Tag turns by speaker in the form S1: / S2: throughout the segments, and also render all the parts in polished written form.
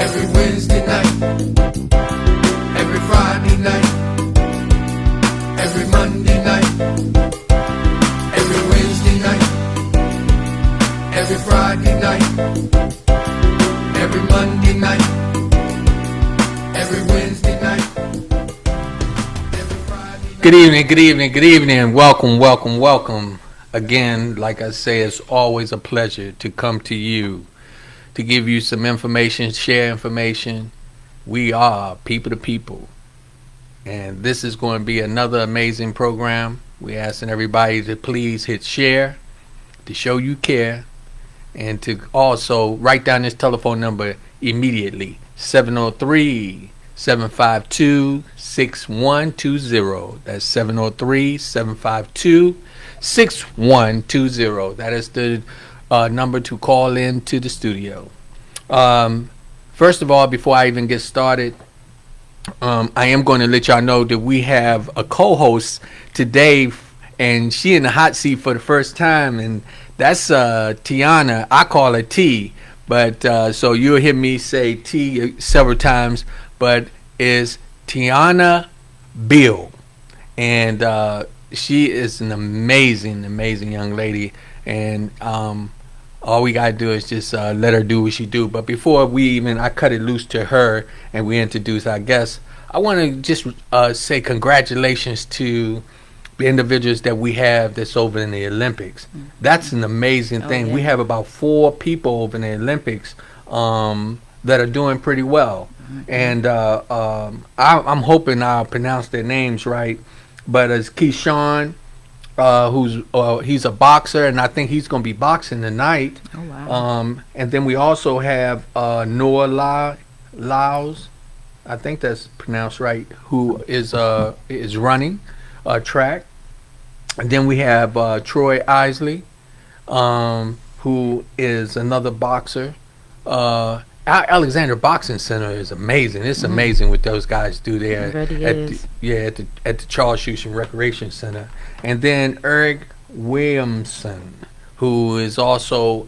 S1: Every Wednesday night, every Friday night, every Monday night, every Wednesday night, every Friday night, every Monday night, every Wednesday night, every Friday night. Good evening, good evening, good evening. Welcome, welcome, welcome. Again, like I say, it's always a pleasure to come to you, to give you some information, share information. We are people to people. And this is going to be another amazing program. We're asking everybody to please hit share, to show you care, and to also write down this telephone number immediately, 703-752-6120. That's 703-752-6120. That is the number to call in to the studio. First of all, before I even get started, I am going to let y'all know that we have a co-host today, and she in the hot seat for the first time, and that's Tiana. I call her T, but so you'll hear me say T several times, but it's Tiana Bill, and she is an amazing, amazing young lady, and all we gotta do is just let her do what she do. But before I cut it loose to her and we introduce our guests, I want to just say congratulations to the individuals that we have that's over in the Olympics. That's an amazing thing. Yeah. We have about 4 people over in the Olympics that are doing pretty well. And I'm hoping I'll pronounce their names right. But it's Keyshawn, he's a boxer, and I think he's going to be boxing tonight. Oh, wow. And then we also have Noah Lyles, I think that's pronounced right, who is running track. And then we have Troy Isley, who is another boxer. Alexander Boxing Center is amazing. It's amazing what those guys do there at the Charles Houston Recreation Center. And then Eric Williamson, who is also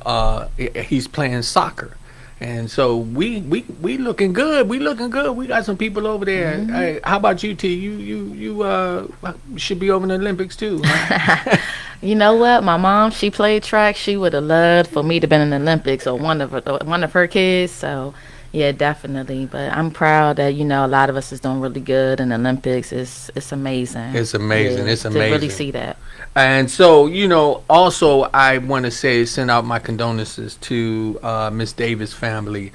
S1: he's playing soccer. And so we looking good. We looking good. We got some people over there. Hey, how about you, T? You should be over in the Olympics too. Huh?
S2: You know what? My mom, she played track. She would have loved for me to been in the Olympics or one of her kids. So yeah, definitely. But I'm proud that a lot of us is doing really good in the Olympics. It's amazing.
S1: It's amazing.
S2: Yeah,
S1: it's amazing
S2: to really see that.
S1: And so also I want to send out my condolences to Miss Davis' family.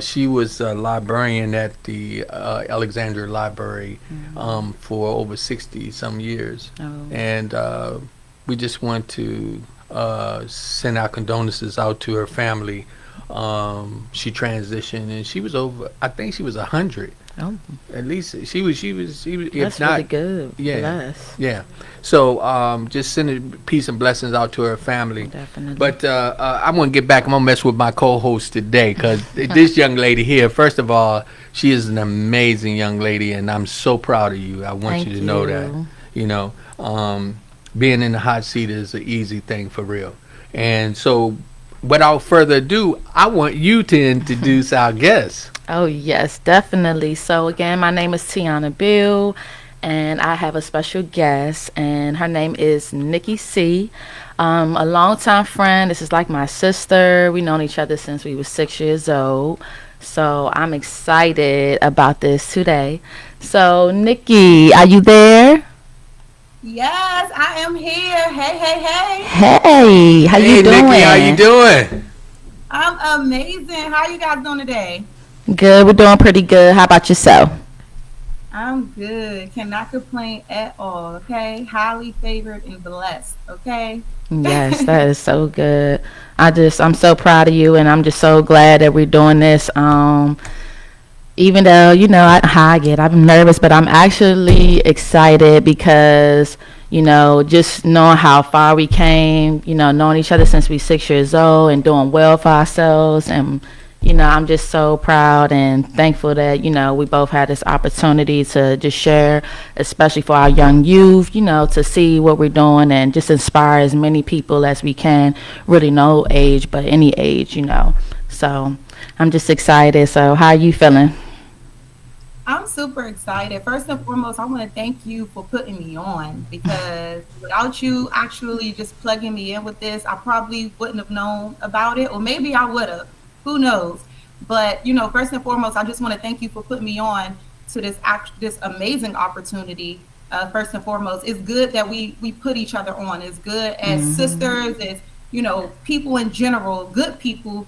S1: She was a librarian at the Alexandria Library for over 60 some years. And we just want to send our condolences out to her family. She transitioned, and she was I think she was 100. Oh, at least she was. If
S2: that's
S1: not,
S2: really good.
S1: Yeah,
S2: bless.
S1: Yeah. So just sending peace and blessings out to her family.
S2: Definitely.
S1: But I'm gonna get back. I'm gonna mess with my co-host today because this young lady here. First of all, she is an amazing young lady, and I'm so proud of you. I want you to know that. Being in the hot seat is an easy thing for real. And so, without further ado, I want you to introduce our guests.
S2: Oh, yes, definitely. So, again, my name is Tiana Bill, and I have a special guest, and her name is Nikki C. A longtime friend. This is like my sister. We've known each other since we were 6 years old. So, I'm excited about this today. So, Nikki, are you there?
S3: Yes, I am here. Hey.
S2: Hey, how you doing?
S1: Hey, Nikki, how you doing?
S3: I'm amazing. How you guys doing today?
S2: Good, we're doing pretty good. How about yourself?
S3: I'm good. Cannot complain at all, okay? Highly favored and blessed, okay?
S2: Yes, that is so good. I'm so proud of you, and I'm just so glad that we're doing this. Even though, I'm nervous, but I'm actually excited because, just knowing how far we came, knowing each other since we 6 years old and doing well for ourselves. And, I'm just so proud and thankful that, we both had this opportunity to just share, especially for our young youth, to see what we're doing and just inspire as many people as we can, really no age, but any age, So I'm just excited. So how are you feeling?
S3: I'm super excited. First and foremost, I want to thank you for putting me on because without you actually just plugging me in with this, I probably wouldn't have known about it, or maybe I would have. Who knows? But first and foremost, I just want to thank you for putting me on to this amazing opportunity. First and foremost, it's good that we put each other on. It's good as sisters, as people in general, good people.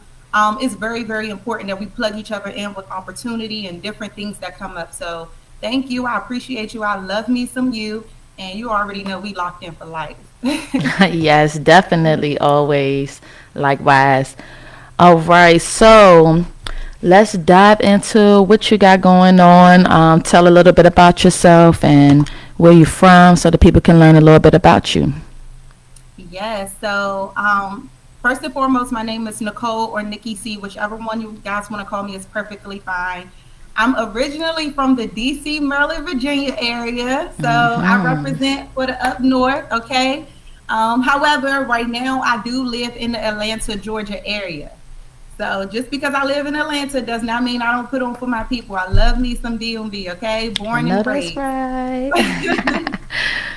S3: It's very, very important that we plug each other in with opportunity and different things that come up. So thank you. I appreciate you. I love me some you. And you already know we locked in for life.
S2: Yes, definitely, always. Likewise. All right, so let's dive into what you got going on. Tell a little bit about yourself and where you're from so that people can learn a little bit about you.
S3: Yes. So, first and foremost, my name is Nicole or Nikki C. Whichever one you guys want to call me is perfectly fine. I'm originally from the DC, Maryland, Virginia area. So I represent for the up north. Okay. However, right now I do live in the Atlanta, Georgia area. So just because I live in Atlanta does not mean I don't put on for my people. I love me some DMV. Okay.
S2: I
S3: Born
S2: know
S3: and
S2: that's
S3: raised.
S2: right.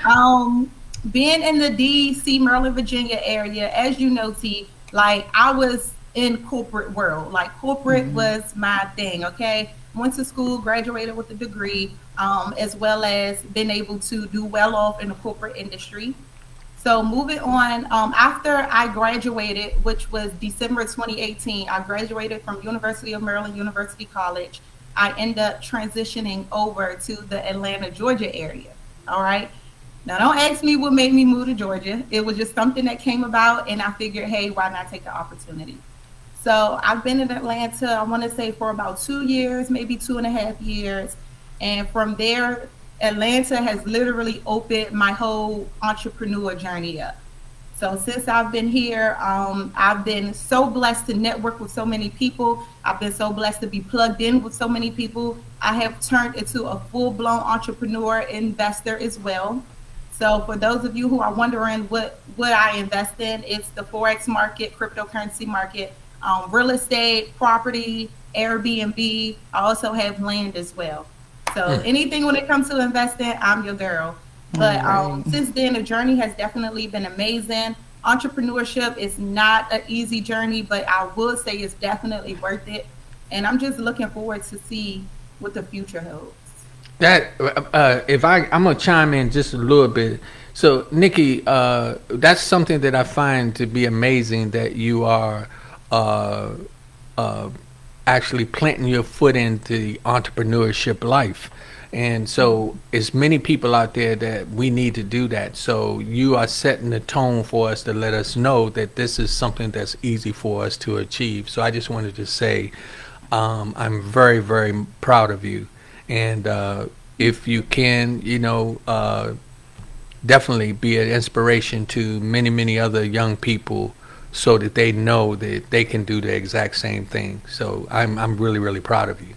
S3: um, Being in the DC, Maryland, Virginia area, as you know, T, like I was in corporate world. Like corporate was my thing. Okay, went to school, graduated with a degree, as well as been able to do well off in the corporate industry. So moving on, after I graduated, which was December 2018, I graduated from University of Maryland University College. I ended up transitioning over to the Atlanta, Georgia area. All right. Now, don't ask me what made me move to Georgia. It was just something that came about, and I figured, hey, why not take the opportunity? So I've been in Atlanta, I want to say for about 2 years, maybe 2.5 years. And from there, Atlanta has literally opened my whole entrepreneur journey up. So since I've been here, I've been so blessed to network with so many people. I've been so blessed to be plugged in with so many people. I have turned into a full-blown entrepreneur investor as well. So for those of you who are wondering what I invest in, it's the Forex market, cryptocurrency market, real estate, property, Airbnb. I also have land as well. So anything when it comes to investing, I'm your girl. But since then, the journey has definitely been amazing. Entrepreneurship is not an easy journey, but I will say it's definitely worth it. And I'm just looking forward to see what the future holds.
S1: That if I'm gonna chime in just a little bit. So Nikki, that's something that I find to be amazing that you are uh, uh, actually planting your foot into the entrepreneurship life. And so, as many people out there that we need to do that. So, you are setting the tone for us to let us know that this is something that's easy for us to achieve. So, I just wanted to say I'm very, very proud of you. And if you can, definitely be an inspiration to many, many other young people so that they know that they can do the exact same thing. So, I'm really, really proud of you.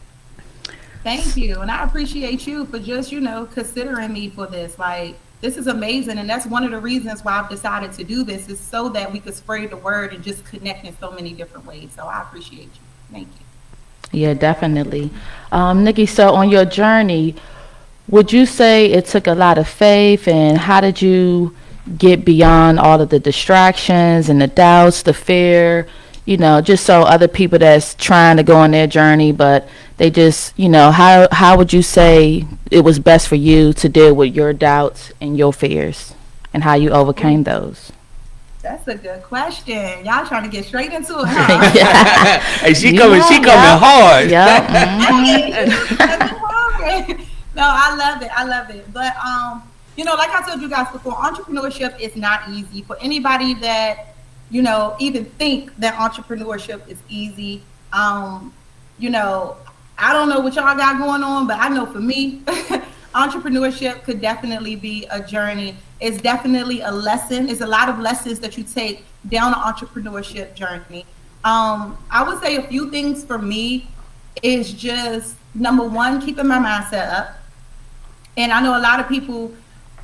S3: Thank you. And I appreciate you for just, considering me for this. Like, this is amazing. And that's one of the reasons why I've decided to do this is so that we could spread the word and just connect in so many different ways. So I appreciate you. Thank you.
S2: Yeah, definitely. Nikki, so on your journey, would you say it took a lot of faith, and how did you get beyond all of the distractions and the doubts, the fear, just so other people that's trying to go on their journey, but they just, how would you say it was best for you to deal with your doubts and your fears and how you overcame those?
S3: That's a good question. Y'all trying to get straight into it, huh?
S2: Yeah.
S1: Hey, she coming hard.
S2: Yeah.
S3: No, I love it. I love it. But like I told you guys before, entrepreneurship is not easy for anybody that even think that entrepreneurship is easy. I don't know what y'all got going on, but I know for me, entrepreneurship could definitely be a journey. It's definitely a lesson. It's a lot of lessons that you take down the entrepreneurship journey. I would say a few things for me is just number one, keeping my mindset up. And I know a lot of people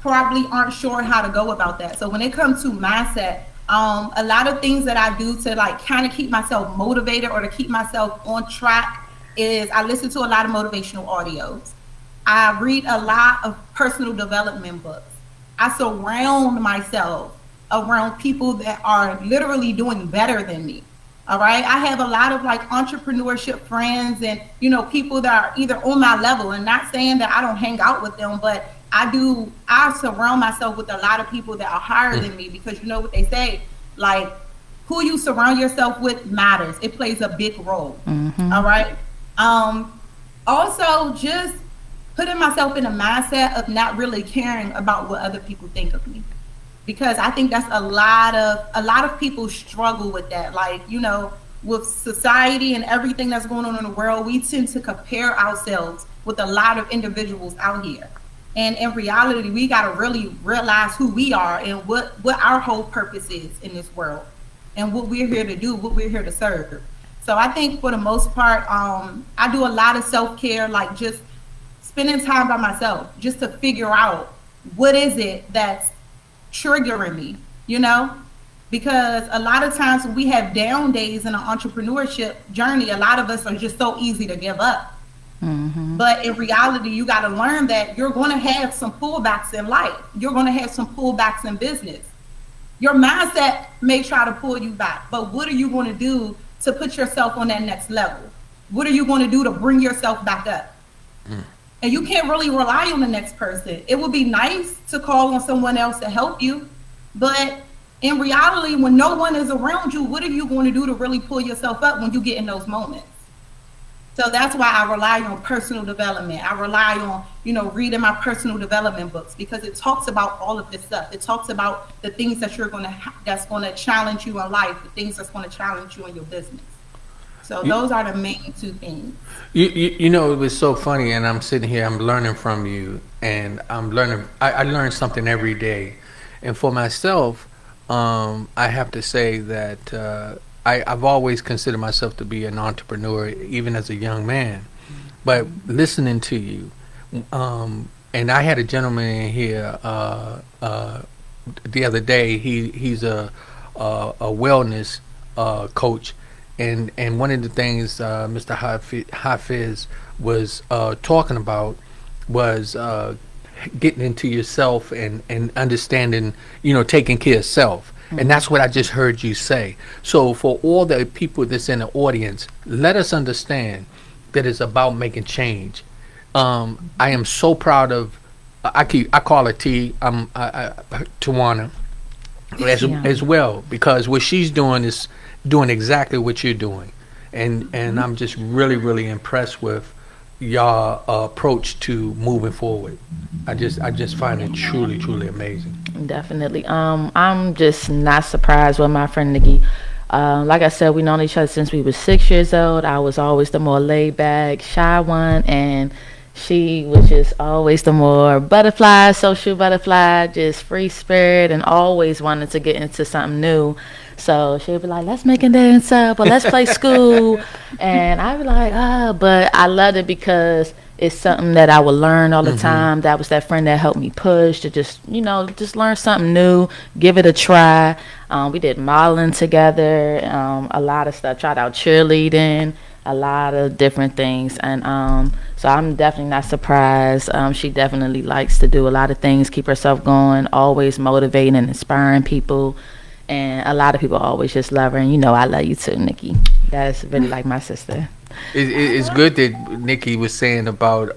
S3: probably aren't sure how to go about that. So when it comes to mindset, A lot of things that I do to like kind of keep myself motivated or to keep myself on track is I listen to a lot of motivational audios. I read a lot of personal development books. I surround myself around people that are literally doing better than me. All right. I have a lot of like entrepreneurship friends and, people that are either on my level, and not saying that I don't hang out with them, but I surround myself with a lot of people that are higher than me, because you know what they say, like who you surround yourself with matters. It plays a big role. Mm-hmm. All right. Also just putting myself in a mindset of not really caring about what other people think of me, because I think that's a lot of people struggle with that. Like, with society and everything that's going on in the world, we tend to compare ourselves with a lot of individuals out here. And in reality, we got to really realize who we are and what our whole purpose is in this world and what we're here to do, what we're here to serve. So I think for the most part, I do a lot of self-care, like just spending time by myself, just to figure out what is it that's triggering me, because a lot of times when we have down days in an entrepreneurship journey, a lot of us are just so easy to give up. Mm-hmm. But in reality, you got to learn that you're going to have some pullbacks in life. You're going to have some pullbacks in business. Your mindset may try to pull you back, but what are you going to do to put yourself on that next level? What are you going to do to bring yourself back up? And you can't really rely on the next person. It would be nice to call on someone else to help you, but in reality, when no one is around you, what are you going to do to really pull yourself up when you get in those moments? So that's why I rely on personal development. I rely on, reading my personal development books, because it talks about all of this stuff. It talks about the things that that's going to challenge you in life, the things that's going to challenge you in your business. So those are the main two things.
S1: It was so funny, and I'm sitting here, I'm learning from you, and I'm learning. I learn something every day, and for myself, I have to say that I've always considered myself to be an entrepreneur, even as a young man. But listening to you, and I had a gentleman in here the other day. He's a wellness coach. And one of the things Mr. Hafiz was talking about was getting into yourself and understanding, taking care of self. Mm-hmm. And that's what I just heard you say. So for all the people that's in the audience, let us understand that it's about making change. I am so proud of, I call her T, Tawana, as well, because what she's doing is doing exactly what you're doing, and I'm just really, really impressed with your approach to moving forward. I just find it truly, truly amazing.
S2: Definitely. I'm just not surprised with my friend Nikki. Like I said, we known each other since we were 6 years old. I was always the more laid back, shy one, and she was just always the more butterfly, social butterfly, just free spirit, and always wanted to get into something new. So she'd be like, let's make a dance up, or let's play school. And I'd be like, but I loved it because it's something that I would learn all the time. That was that friend that helped me push to just learn something new, give it a try. We did modeling together, a lot of stuff, tried out cheerleading, a lot of different things. And so I'm definitely not surprised. She definitely likes to do a lot of things, keep herself going, always motivating and inspiring people. And a lot of people always just love her. And I love you too, Nikki. That's really like my sister.
S1: It's good that Nikki was saying about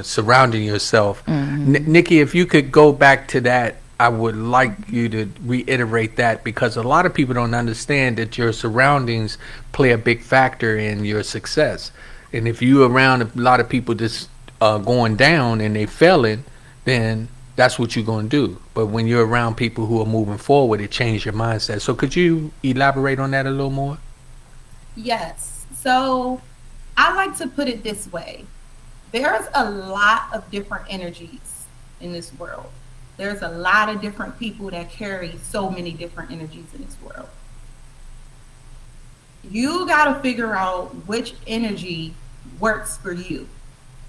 S1: surrounding yourself. Nikki, if you could go back to that, I would like you to reiterate that, because a lot of people don't understand that your surroundings play a big factor in your success. And if you're around a lot of people just going down and they failing, then that's what you're going to do. But when you're around people who are moving forward, it changes your mindset. So could you elaborate on that a little more?
S3: Yes. So I like to put it this way. There's a lot of different energies in this world. There's a lot of different people that carry so many different energies in this world. You got to figure out which energy works for you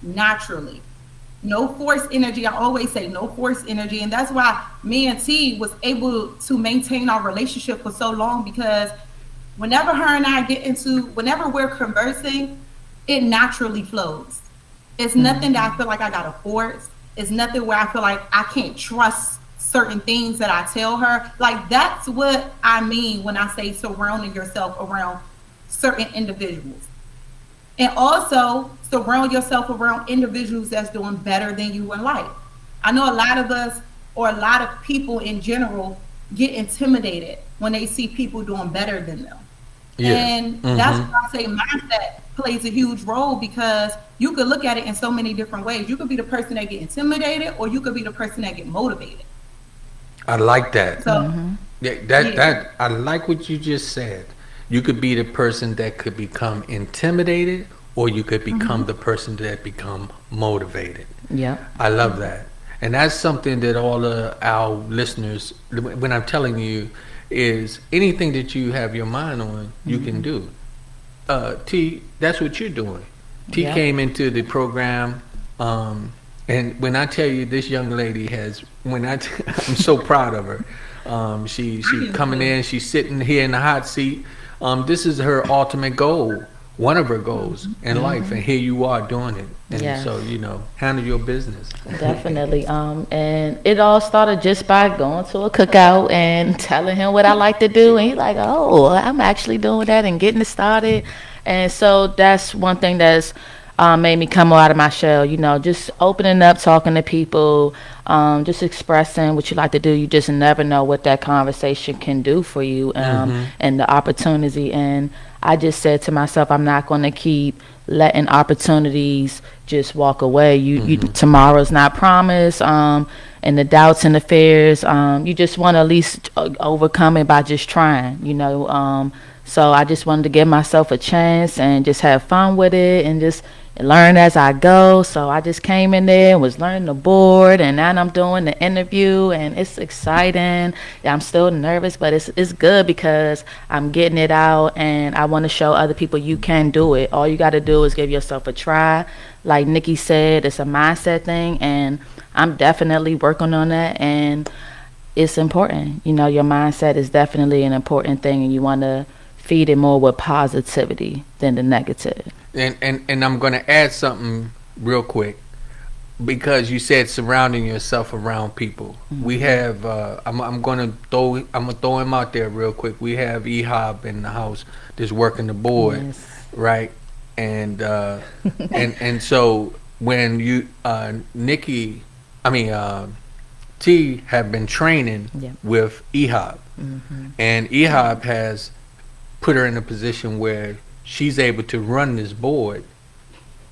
S3: naturally. No forced energy. I always say no forced energy. And that's why me and T was able to maintain our relationship for so long, because whenever her and I whenever we're conversing, it naturally flows. It's nothing that I feel like I gotta force. It's nothing where I feel like I can't trust certain things that I tell her. Like, that's what I mean when I say surrounding yourself around certain individuals. And also surround yourself around individuals that's doing better than you in life. I know a lot of us, or a lot of people in general, get intimidated when they see people doing better than them. Yeah. And that's why I say mindset plays a huge role, because you could look at it in so many different ways. You could be the person that get intimidated, or you could be the person that get motivated.
S1: I like that.
S3: So
S1: that I like what you just said. You could be the person that could become intimidated, or you could become the person that become motivated.
S2: Yeah.
S1: I love that. And that's something that all of our listeners, when I'm telling you, is anything that you have your mind on, you can do. T, that's what you're doing. T came into the program, and when I tell you, this young lady has, I'm so proud of her. She coming in, she's sitting here in the hot seat. This is her ultimate goal, one of her goals in life, and here you are doing it. And so, handle your business.
S2: Definitely. And it all started just by going to a cookout and telling him what I like to do, and he's like, "Oh, I'm actually doing that," and getting it started. And so that's one thing that's made me come out of my shell, just opening up, talking to people, just expressing what you like to do. You just never know what that conversation can do for you, and the opportunity. And I just said to myself, I'm not going to keep letting opportunities just walk away. You tomorrow's not promised, and the doubts and the fears, you just want to at least overcome it by just trying, so I just wanted to give myself a chance and just have fun with it and just learn as I go. So I just came in there and was learning the board, and now I'm doing the interview, and it's exciting. I'm still nervous, but it's good because I'm getting it out, and I want to show other people you can do it. All you got to do is give yourself a try. Like Nikki said, it's a mindset thing, and I'm definitely working on that, and it's important. Your mindset is definitely an important thing, and you want to feed it more with positivity than the negative.
S1: And I'm going to add something real quick, because you said surrounding yourself around people. We have I'm going to throw him out there real quick. We have Ehab in the house that's working the board, right? And and so when you T have been training with Ehab, and Ehab has put her in a position where she's able to run this board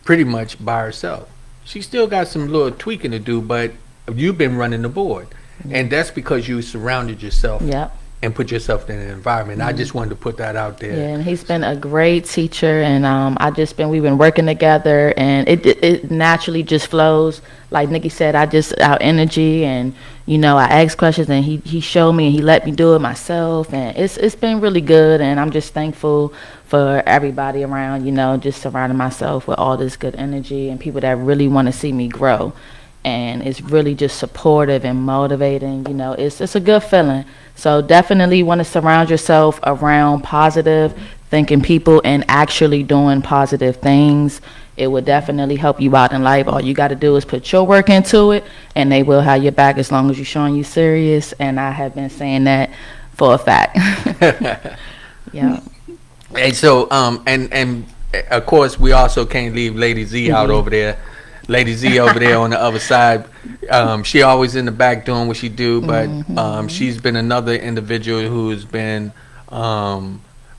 S1: pretty much by herself. She still got some little tweaking to do, but you've been running the board. And that's because you surrounded yourself and put yourself in an environment. I just wanted to put that out there.
S2: Yeah, and he's been a great teacher, and we've been working together, and it naturally just flows. Like Nikki said, our energy, and I asked questions, and he showed me, and he let me do it myself, and it's been really good, and I'm just thankful for everybody around, just surrounding myself with all this good energy and people that really want to see me grow. And it's really just supportive and motivating. It's a good feeling. So definitely want to surround yourself around positive thinking people and actually doing positive things. It will definitely help you out in life. All you got to do is put your work into it, and they will have your back as long as you're showing you serious. And I have been saying that for a fact. Yeah.
S1: And so, and of course, we also can't leave Lady Z out over there. Lady Z over there on the other side. She always in the back doing what she do, but she's been another individual who's been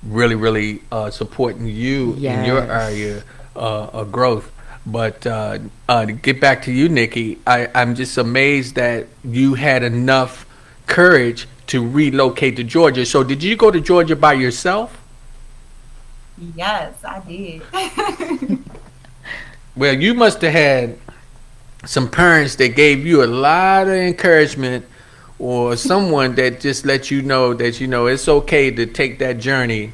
S1: really, really supporting you in your area of growth. But to get back to you, Nikki, I'm just amazed that you had enough courage to relocate to Georgia. So did you go to Georgia by yourself?
S3: Yes, I did.
S1: Well, you must have had some parents that gave you a lot of encouragement, or someone that just let you know that it's okay to take that journey,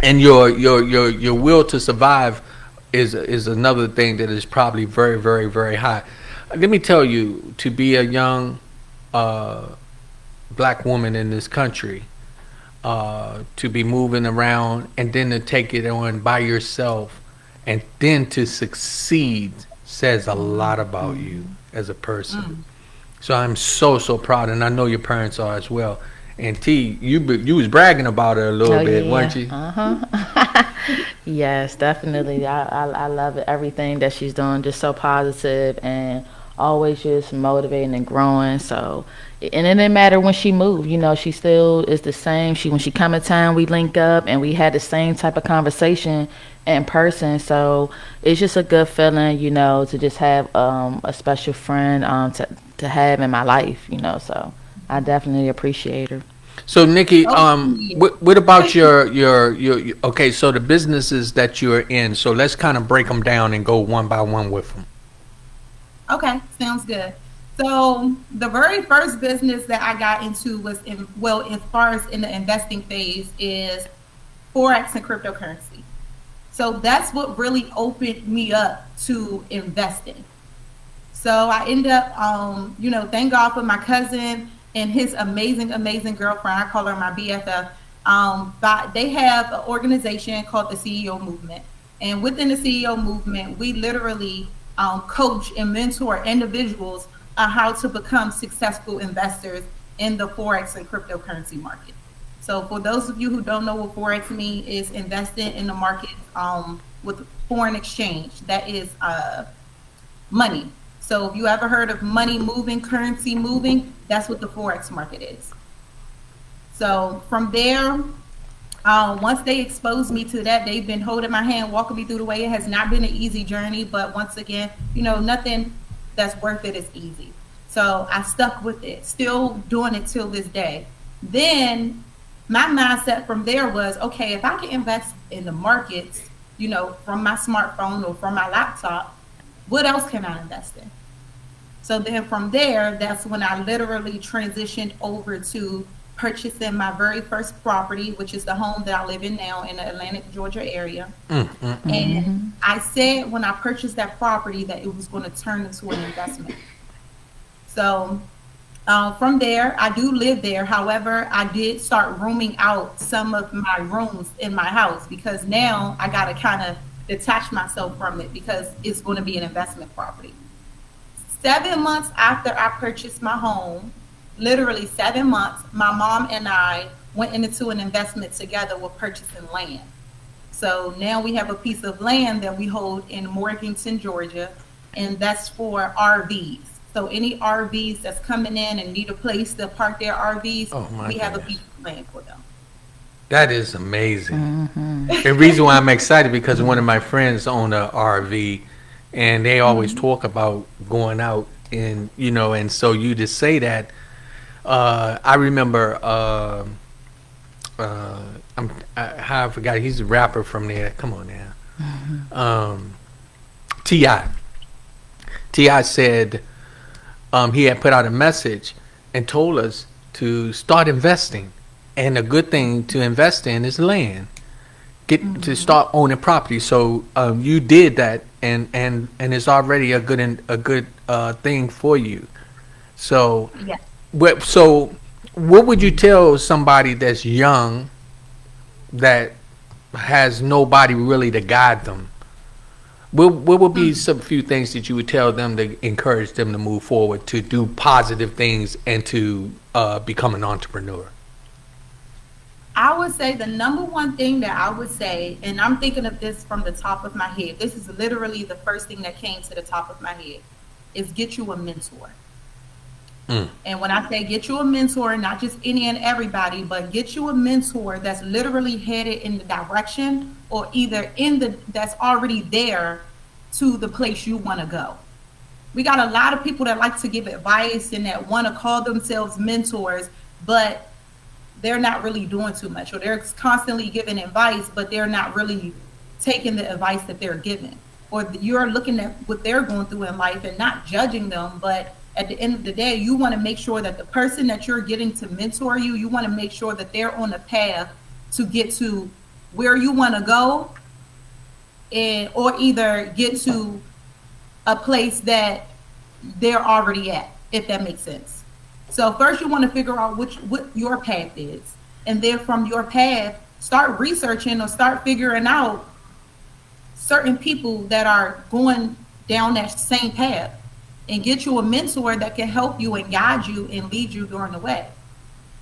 S1: and your will to survive is another thing that is probably very, very, very high. Let me tell you, to be a young black woman in this country, to be moving around and then to take it on by yourself and then to succeed says a lot about you as a person. So I'm so proud, and I know your parents are as well. And T, you was bragging about her a little bit, weren't you?
S2: Yes, definitely. I love it. Everything that she's doing, just so positive and always just motivating and growing. So, and it didn't matter when she moved. You know, she still is the same. When she come in town, we link up and we had the same type of conversation in person. So it's just a good feeling, you know, to just have a special friend to have in my life. You know, so I definitely appreciate her.
S1: So Nikki, what about your okay? So the businesses that you're in. So let's kind of break them down and go one by one with them.
S3: Okay, sounds good. So the very first business that I got into was as far as in the investing phase, is Forex and cryptocurrency. So that's what really opened me up to investing. So I end up, thank God for my cousin and his amazing, amazing girlfriend. I call her my BFF. But they have an organization called the CEO Movement. And within the CEO Movement, we literally coach and mentor individuals on how to become successful investors in the Forex and cryptocurrency market. So for those of you who don't know what Forex means, is investing in the market with foreign exchange. That is money. So if you ever heard of money moving, currency moving, that's what the Forex market is. So from there, once they exposed me to that, they've been holding my hand, walking me through the way. It has not been an easy journey, but once again, nothing that's worth it is easy. So I stuck with it, still doing it till this day. Then my mindset from there was, okay, if I can invest in the markets, from my smartphone or from my laptop, what else can I invest in? So then from there, that's when I literally transitioned over to purchasing my very first property, which is the home that I live in now in the Atlantic, Georgia area. And I said when I purchased that property that it was going to turn into an investment. So from there, I do live there. However, I did start rooming out some of my rooms in my house because now I got to kind of detach myself from it because it's going to be an investment property. 7 months after I purchased my home, literally 7 months, my mom and I went into an investment together with purchasing land. So now we have a piece of land that we hold in Morganton, Georgia, and that's for RVs. So any RVs that's coming in and need a place to park their RVs, we have a piece of land for them.
S1: That is amazing. The reason why I'm excited because one of my friends own a RV, and they always talk about going out and and so you just say that. I remember I forgot, he's a rapper from there. Come on now. T.I. said he had put out a message and told us to start investing, and a good thing to invest in is land. To start owning property. So you did that, and it's already a good thing for you. So
S3: yeah.
S1: What would you tell somebody that's young that has nobody really to guide them? What would be some few things that you would tell them to encourage them to move forward, to do positive things, and to become an entrepreneur?
S3: I would say the number one thing that I would say, and I'm thinking of this from the top of my head, this is literally the first thing that came to the top of my head, is get you a mentor. And when I say get you a mentor, not just any and everybody, but get you a mentor that's literally headed in the direction or either that's already there to the place you want to go. We got a lot of people that like to give advice and that want to call themselves mentors, but they're not really doing too much, or they're constantly giving advice, but they're not really taking the advice that they're given. Or you're looking at what they're going through in life and not judging them, but at the end of the day, you want to make sure that the person that you're getting to mentor you, you want to make sure that they're on the path to get to where you want to go or either get to a place that they're already at, if that makes sense. So first you want to figure out what your path is. And then from your path, start researching or start figuring out certain people that are going down that same path, and get you a mentor that can help you and guide you and lead you during the way.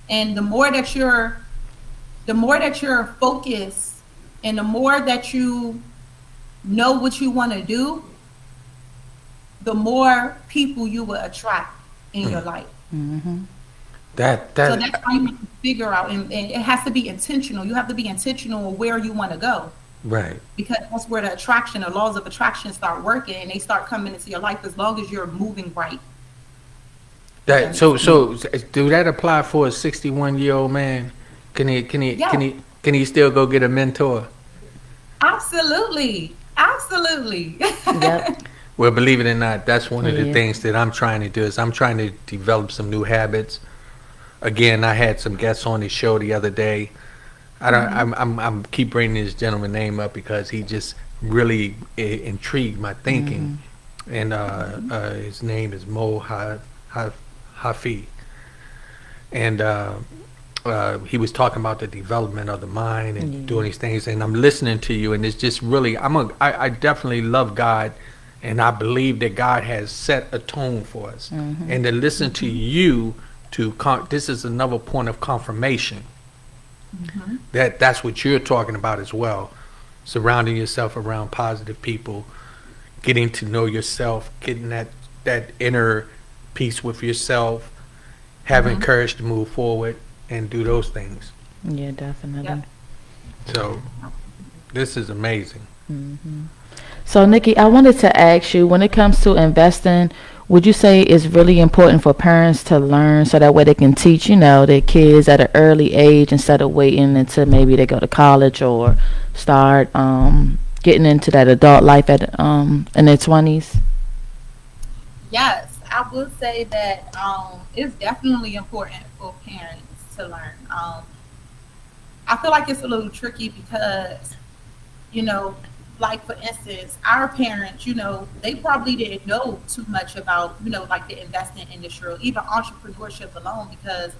S3: And the more that you're focused, and the more that you know what you want to do, the more people you will attract in your life.
S2: Mm-hmm.
S3: So that's how you have to figure out, and it has to be intentional. You have to be intentional where you want to go.
S1: Right.
S3: Because that's where the laws of attraction start working, and they start coming into your life as long as you're moving right.
S1: So do that apply for a 61-year-old man? Can he still go get a mentor?
S3: Absolutely.
S2: Yep.
S1: Well, believe it or not, that's one of the things that I'm trying to do. Is I'm trying to develop some new habits. Again, I had some guests on the show the other day. I'm keep bringing this gentleman's name up because he just really intrigued my thinking, and his name is Mo Hafi, and he was talking about the development of the mind and doing these things. And I'm listening to you, and it's just really I definitely love God. And I believe that God has set a tone for us. And to listen to you, this is another point of confirmation. That's what you're talking about as well. Surrounding yourself around positive people, getting to know yourself, getting that inner peace with yourself, having courage to move forward and do those things.
S2: Yeah, definitely.
S3: Yep.
S1: So this is amazing.
S2: So, Nikki, I wanted to ask you, when it comes to investing, would you say it's really important for parents to learn so that way they can teach, their kids at an early age instead of waiting until maybe they go to college or start getting into that adult life in their 20s?
S3: Yes, I would say that it's definitely important for parents to learn. I feel like it's a little tricky because, like for instance, our parents, they probably didn't know too much about, like the investing industry or even entrepreneurship alone, because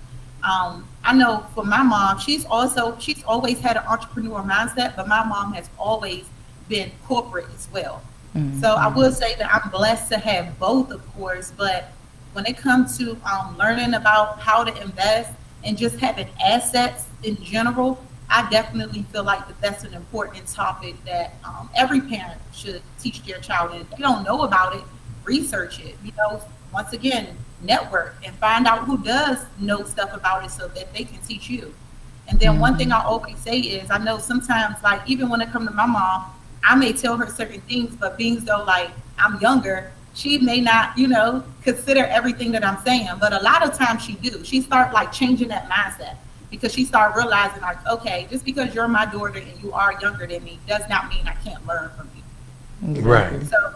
S3: I know for my mom, she's always had an entrepreneur mindset, but my mom has always been corporate as well. So I would say that I'm blessed to have both, of course, but when it comes to learning about how to invest and just having assets in general, I definitely feel like that's an important topic that every parent should teach their child. And if you don't know about it, research it. Once again, network and find out who does know stuff about it so that they can teach you. And then one thing I always say is, I know sometimes, like even when it comes to my mom, I may tell her certain things, but being though like I'm younger, she may not, consider everything that I'm saying. But a lot of times she do. She start like changing that mindset, because she started realizing like, okay, just because you're my daughter and you are younger than me does not mean I can't learn from you.
S1: Right.
S3: So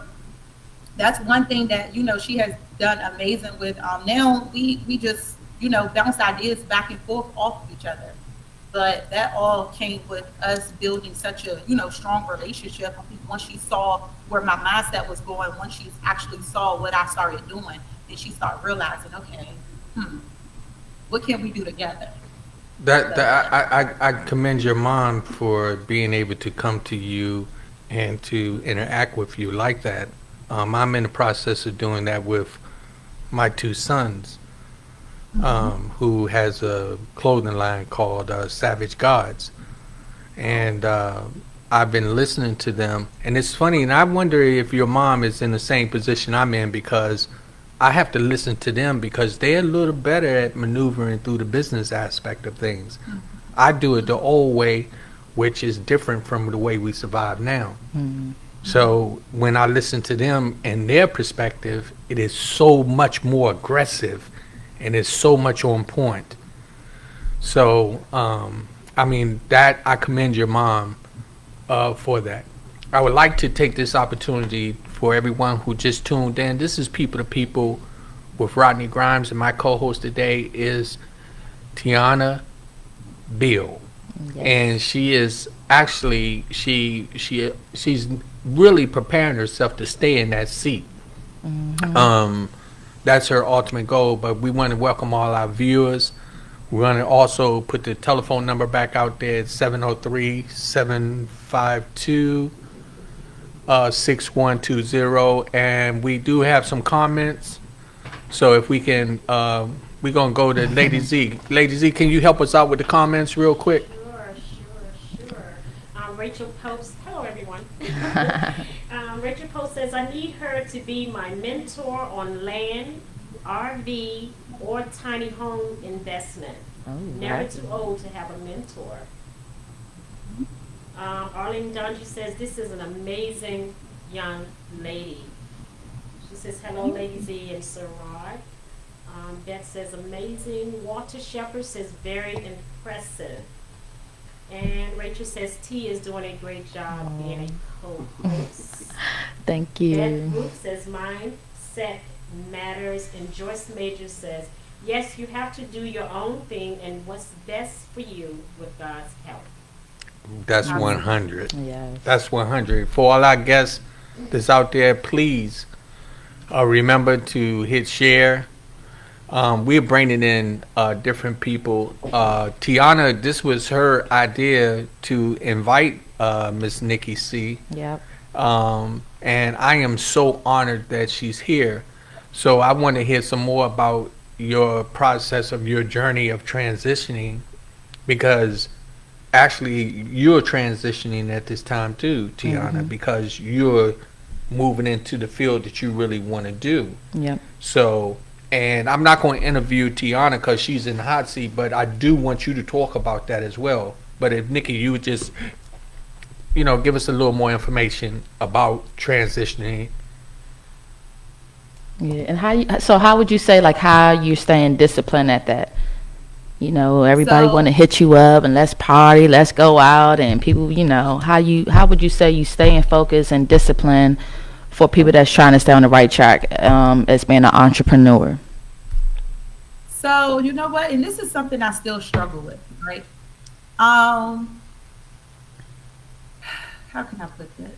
S3: that's one thing that, she has done amazing with. Now we just, bounce ideas back and forth off of each other. But that all came with us building such a, strong relationship. Once she saw where my mindset was going, once she actually saw what I started doing, then she started realizing, okay, what can we do together?
S1: I commend your mom for being able to come to you and to interact with you like that. I'm in the process of doing that with my two sons, who has a clothing line called Savage Gods, and I've been listening to them, and it's funny, and I wonder if your mom is in the same position I'm in, because I have to listen to them because they're a little better at maneuvering through the business aspect of things. I do it the old way, which is different from the way we survive now. So when I listen to them and their perspective, it is so much more aggressive and it's so much on point. So, that I commend your mom for that. I would like to take this opportunity for everyone who just tuned in. This is People to People with Rodney Grimes, and my co-host today is Tiana Beal.
S2: Yes.
S1: and she is actually she's really preparing herself to stay in that seat.
S2: Mhm.
S1: Um, that's her ultimate goal. But we want to welcome all our viewers. We want to also put the telephone number back out there at 703-752-6120. And we do have some comments. So if we can, we're going to go to Lady Z. Lady Z, can you help us out with the comments real quick?
S4: Sure. Rachel Post, hello everyone. Rachel Post says, I need her to be my mentor on land, RV, or tiny home investment.
S2: Oh,
S4: Never
S2: right.
S4: too old to have a mentor. Arlene Dungy says, this is an amazing young lady. She says, hello, Lady Z and Sir Rod. Beth says, amazing. Walter Shepard says, very impressive. And Rachel says, T is doing a great job being a co-host.
S2: Thank
S4: Beth
S2: you.
S4: Ruth says, mindset matters. And Joyce Major says, yes, you have to do your own thing and what's best for you with God's help.
S1: That's 100.
S2: Yes.
S1: That's 100. For all our guests that's out there, please remember to hit share. We're bringing in different people. Tiana, this was her idea to invite Miss Nikki C.
S2: Yep.
S1: And I am so honored that she's here. So I want to hear some more about your process of your journey of transitioning, because actually you're transitioning at this time too, Tiana, because you're moving into the field that you really want to do.
S2: Yep.
S1: So, and I'm not going to interview Tiana because she's in the hot seat, but I do want you to talk about that as well. But if Nikki, you would just, give us a little more information about transitioning.
S2: Yeah. And how would you say, like, how you staying disciplined at that? Everybody
S3: So-
S2: want to hit you up and let's party, let's go out, and people, how would you say you staying focused and disciplined for people that's trying to stay on the right track as being an entrepreneur?
S3: So you know what, and this is something I still struggle with, right? How can I put this?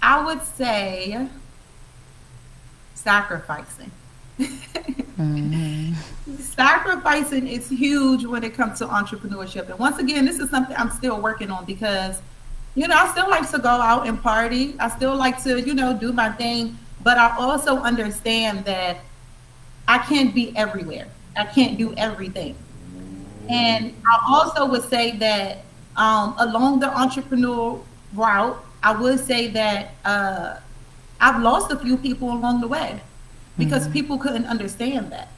S3: I would say sacrificing. Sacrificing is huge when it comes to entrepreneurship. And once again, this is something I'm still working on because, I still like to go out and party. I still like to, do my thing. But I also understand that I can't be everywhere. I can't do everything. And I also would say that along the entrepreneurial route, I would say that I've lost a few people along the way because people couldn't understand that.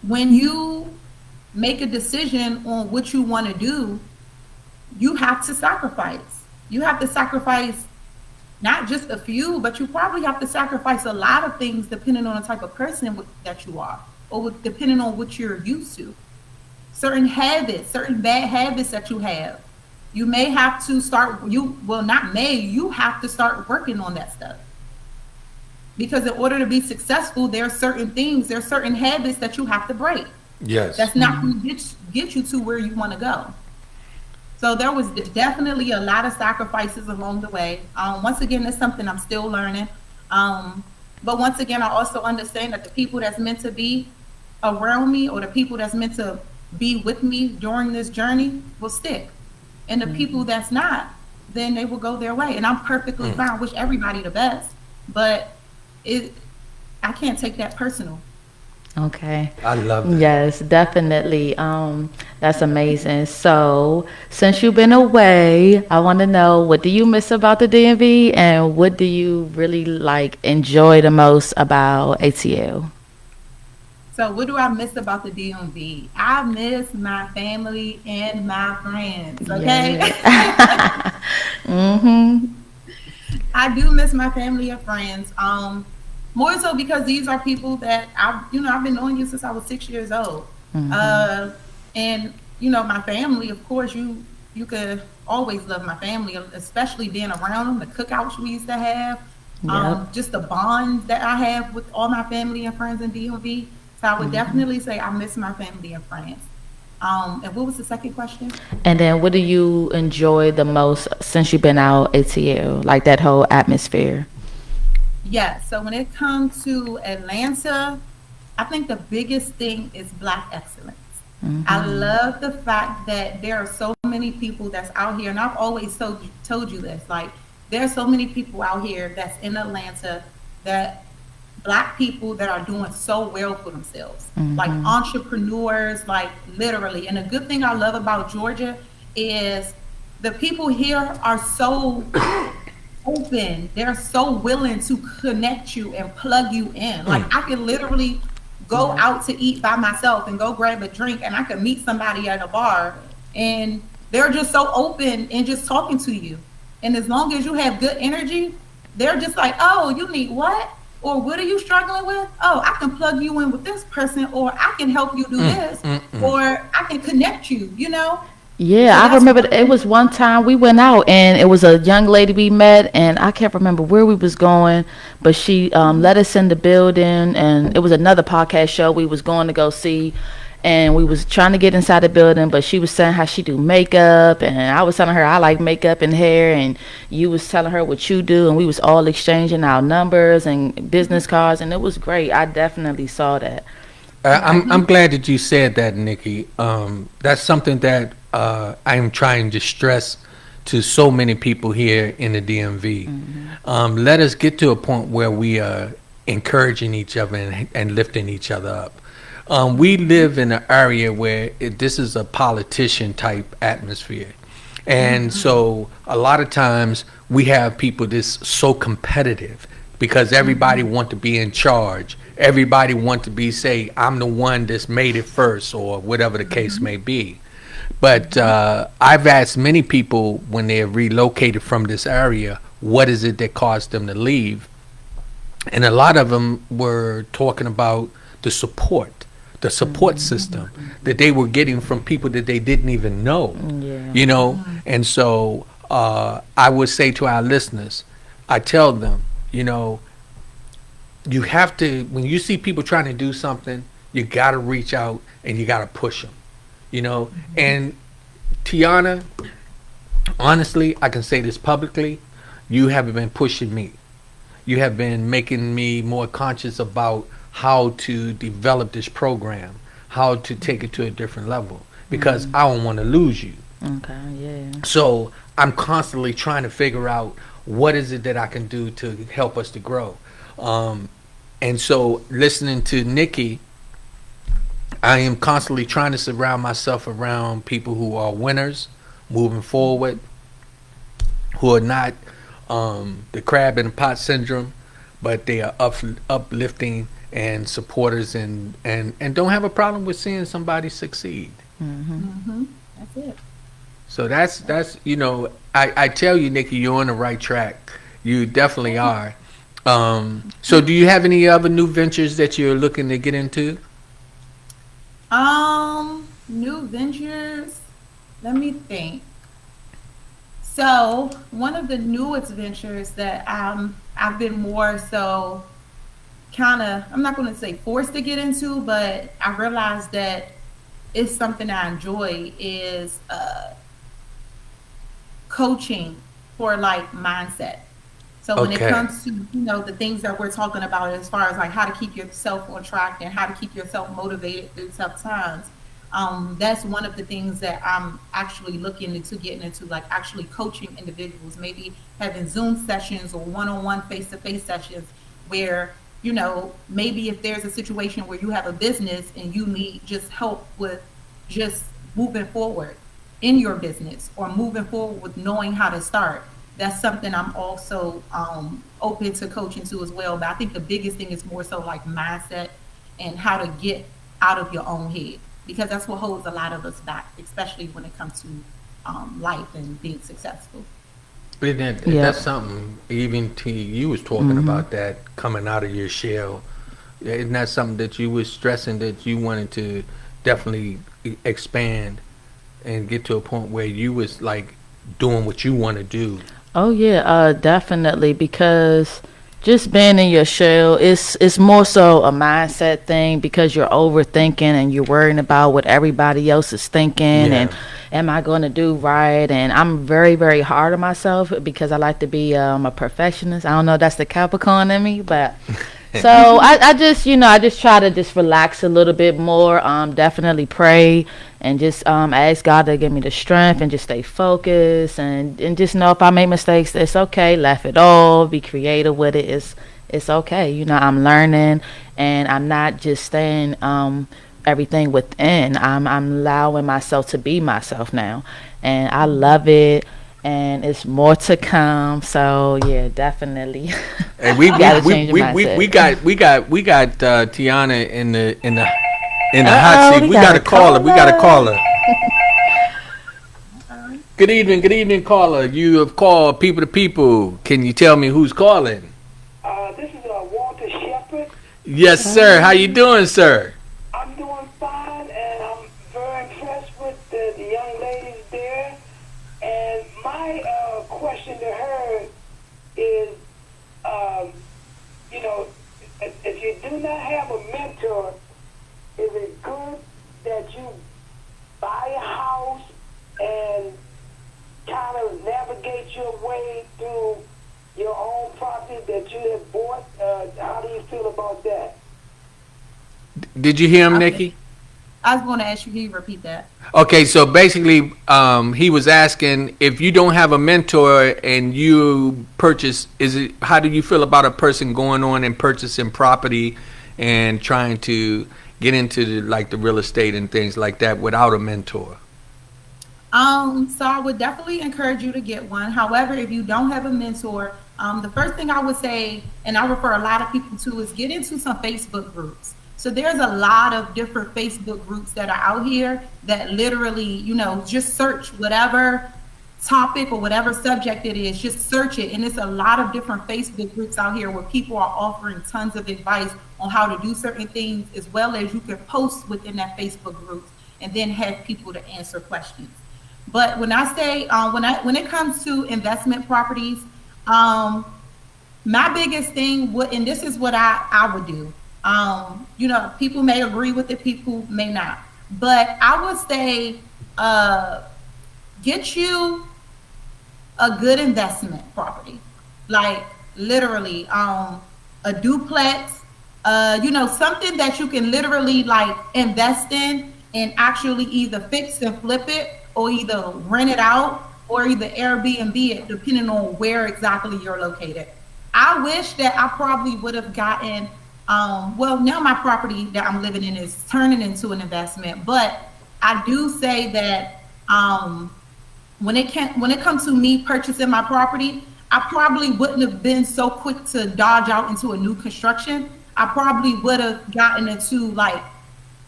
S3: When you make a decision on what you want to do, you have to sacrifice. You have to sacrifice not just a few, but you probably have to sacrifice a lot of things depending on the type of person that you are, or depending on what you're used to. Certain habits, certain bad habits that you have, you may have to start, you have to start working on that stuff. Because in order to be successful, there are certain habits that you have to break.
S1: Yes.
S3: That's not going to get you to where you want to go. So there was definitely a lot of sacrifices along the way. Once again, it's something I'm still learning. But once again, I also understand that the people that's meant to be around me, or the people that's meant to be with me during this journey, will stick. And the people that's not, then they will go their way. And I'm perfectly fine. I wish everybody the best. But I can't take that personal.
S2: Okay.
S1: I love that.
S2: Yes, definitely. That's amazing. So, since you've been away, I want to know, what do you miss about the DMV, and what do you really enjoy the most about ATL?
S3: So what do I miss about the DMV? I miss my family and my friends. Okay. I do miss my family and friends. More so because these are people that I've been knowing you since I was 6 years old. And my family, of course, you could always love my family, especially being around them, the cookouts we used to have,
S2: Yep.
S3: just the bonds that I have with all my family and friends in DMV. So I would definitely say I miss my family and friends. And what was the second question?
S2: And then what do you enjoy the most since you've been out ATL? Like that whole atmosphere?
S3: Yes. So when it comes to Atlanta, I think the biggest thing is Black excellence. I love the fact that there are so many people that's out here, and I've always told you this. Like, there are so many people out here that's in Atlanta, that Black people that are doing so well for themselves, like entrepreneurs, like literally. And the good thing I love about Georgia is the people here are so open. They're so willing to connect you and plug you in. Like, I can literally go out to eat by myself and go grab a drink, and I could meet somebody at a bar, and they're just so open and just talking to you. And as long as you have good energy, they're just like, oh, you need what? Or what are you struggling with? Oh, I can plug you in with this person, or I can help you do this, or I can connect you, you know?
S2: Yeah,
S3: So
S2: I
S3: that's
S2: remember
S3: what-
S2: it was one time we went out and it was a young lady we met, and I can't remember where we was going, but she let us in the building, and it was another podcast show we was going to go see, and we was trying to get inside the building, but she was saying how she do makeup, and I was telling her I like makeup and hair, and you was telling her what you do, and we was all exchanging our numbers and business cards, and it was great. I definitely saw that.
S1: I'm glad that you said that, Nikki. That's something that I am trying to stress to so many people here in the DMV. Let us get to a point where we are encouraging each other and lifting each other up. We live in an area where this is a politician type atmosphere. And so a lot of times we have people that's so competitive because everybody want to be in charge. Everybody want to be, say, I'm the one that's made it first, or whatever the case may be. But I've asked many people when they're relocated from this area, what is it that caused them to leave? And a lot of them were talking about the support system that they were getting from people that they didn't even know, you know? And so I would say to our listeners, I tell them, you know, you have to, when you see people trying to do something, you got to reach out and you got to push them, you know? And Tiana, honestly, I can say this publicly, you have been pushing me. You have been making me more conscious about how to develop this program, how to take it to a different level, because I don't want to lose you.
S2: Okay, yeah.
S1: So I'm constantly trying to figure out what is it that I can do to help us to grow. And so listening to Nikki, I am constantly trying to surround myself around people who are winners, moving forward, who are not the crab in the pot syndrome, but they are uplifting and supporters and don't have a problem with seeing somebody succeed.
S3: That's it.
S1: So that's you know, I tell you, Nikki, you're on the right track. You definitely are. So do you have any other new ventures that you're looking to get into?
S3: New ventures. Let me think. So one of the newest ventures that I've been more so kind of, I'm not going to say forced to get into, but I realized that it's something I enjoy, is coaching for like mindset. So when it comes to, you know, the things that we're talking about as far as like how to keep yourself on track and how to keep yourself motivated through tough times, that's one of the things that I'm actually looking into getting into, like actually coaching individuals, maybe having Zoom sessions or one-on-one face-to-face sessions where, you know, maybe if there's a situation where you have a business and you need just help with just moving forward in your business or moving forward with knowing how to start, that's something I'm also open to coaching to as well. But I think the biggest thing is more so like mindset and how to get out of your own head, because that's what holds a lot of us back, especially when it comes to life and being successful.
S1: That's something, even T, you was talking about that, coming out of your shell. Isn't that something that you was stressing that you wanted to definitely expand and get to a point where you was like doing what you want to do?
S2: Oh yeah, definitely, because just being in your shell. It's more so a mindset thing because you're overthinking and you're worrying about what everybody else is thinking and am I going to do right? And I'm very, very hard on myself because I like to be a perfectionist. I don't know if that's the Capricorn in me, but so I just, I just try to just relax a little bit more. Definitely pray and just ask God to give me the strength and just stay focused and just know if I make mistakes, it's okay. Laugh it off. Be creative with it. It's okay. I'm learning and I'm not just staying everything within. I'm allowing myself to be myself now, and I love it. And it's more to come. So yeah, definitely.
S1: And we
S2: gotta change your mindset.
S1: we got Tiana in the hot seat. We got to call her. We got to call her. Good evening, caller. You have called People to People. Can you tell me who's calling?
S5: This is Walter Shepherd.
S1: Yes, sir. How you doing, sir?
S5: I'm doing fine, and I'm very impressed with the young ladies there. And my question to her is, if you do not have a mentor, is it good that you buy a house and kind of navigate your way through your own property that you have bought? How do you feel about that?
S1: Did you hear him, Nikki?
S3: I was going to ask you, can you repeat that?
S1: Okay, so basically, he was asking if you don't have a mentor and you purchase, how do you feel about a person going on and purchasing property and trying to get into the real estate and things like that without a mentor?
S3: So I would definitely encourage you to get one. However, if you don't have a mentor, the first thing I would say, and I refer a lot of people to, is get into some Facebook groups. So there's a lot of different Facebook groups that are out here that literally, just search whatever topic or whatever subject it is, just search it. And it's a lot of different Facebook groups out here where people are offering tons of advice on how to do certain things, as well as you can post within that Facebook group and then have people to answer questions. But when I say, when it comes to investment properties, my biggest thing and this is what I would do. People may agree with it, people may not. But I would say, get you a good investment property, like literally, a duplex, something that you can literally invest in and actually either fix and flip it or either rent it out or either Airbnb it, depending on where exactly you're located. I wish that I probably would have gotten, now my property that I'm living in is turning into an investment, but I do say that when it comes to me purchasing my property, I probably wouldn't have been so quick to dodge out into a new construction. I probably would have gotten into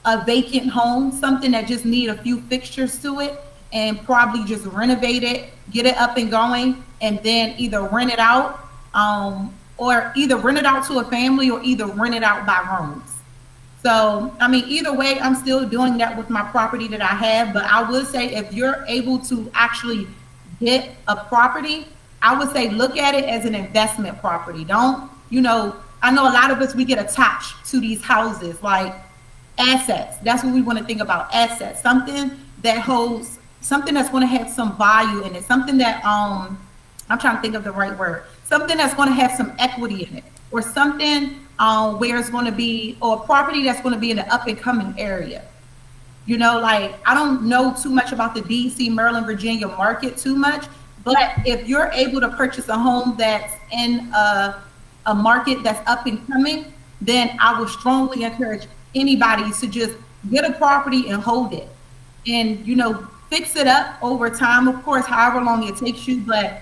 S3: a vacant home, something that just need a few fixtures to it, and probably just renovate it, get it up and going, and then either rent it out, or either rent it out to a family or either rent it out by rooms. So, either way, I'm still doing that with my property that I have. But I would say if you're able to actually get a property, I would say look at it as an investment property. Don't, I know a lot of us, we get attached to these houses like assets. That's what we want to think about, assets. Something that holds, something that's going to have some value in it. Something that, I'm trying to think of the right word. Something that's going to have some equity in it, or something where it's going to be, or a property that's going to be in an up and coming area. I don't know too much about the DC, Maryland, Virginia market too much, but if you're able to purchase a home that's in a market that's up and coming, then I would strongly encourage anybody to just get a property and hold it, and fix it up over time, of course, however long it takes you, but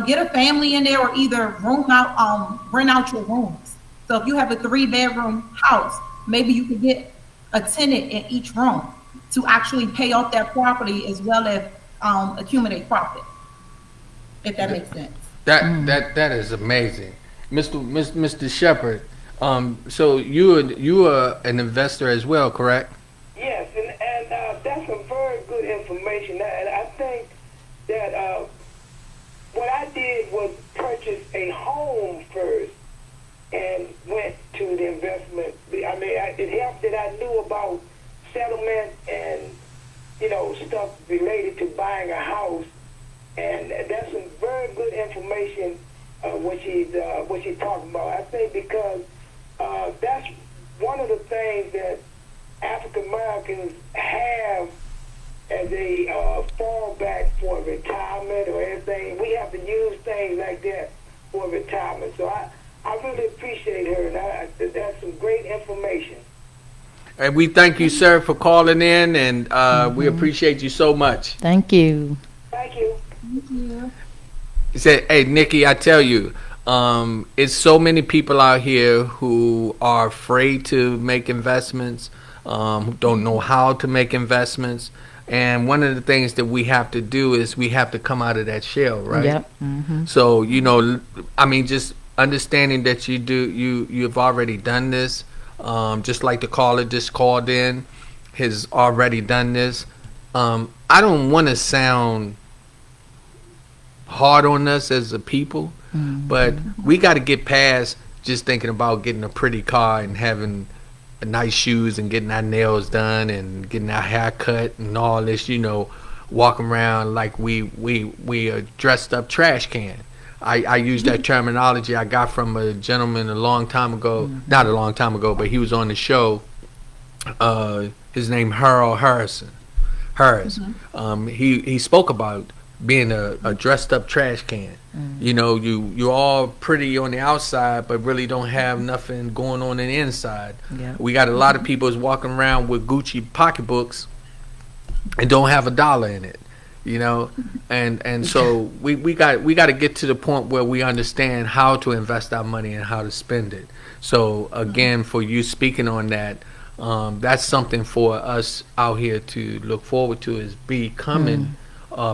S3: get a family in there or either rent out your rooms. So if you have a 3-bedroom house, maybe you could get a tenant in each room to actually pay off that property as well as accumulate profit, if that makes sense.
S1: That is amazing. Mr. Shepherd, so you are an investor as well, correct?
S5: Yes, and that's some very good information. And I think that what I did was purchase a home first, and went to the investment. I mean, it helped that I knew about settlement and, stuff related to buying a house. And that's some very good information what she's talking about. I think because that's one of the things that African Americans have as a fallback for retirement or anything. We have to use things like that for retirement. So I really appreciate her, and that's some great information.
S1: And we thank you, sir, for calling in, and we appreciate you so much.
S2: Thank you.
S5: Thank you.
S3: Thank you.
S1: He said, hey, Nikki, I tell you, it's so many people out here who are afraid to make investments, who don't know how to make investments. And one of the things that we have to do is we have to come out of that shell, right?
S2: Yep.
S1: So, just understanding that you've already done this, just like the caller just called in, has already done this. I don't want to sound hard on us as a people, but we got to get past just thinking about getting a pretty car and having nice shoes and getting our nails done and getting our hair cut and all this, walking around like we a dressed up trash can. I use that terminology I got from a gentleman a long time ago, not a long time ago, but he was on the show. His name Harold Harris. He spoke about being a dressed up trash can. You all pretty on the outside, but really don't have nothing going on the inside.
S2: Yeah.
S1: We got a lot of people who's walking around with Gucci pocketbooks and don't have $1 in it. And so we got to get to the point where we understand how to invest our money and how to spend it. So again, for you speaking on that, that's something for us out here to look forward to, is becoming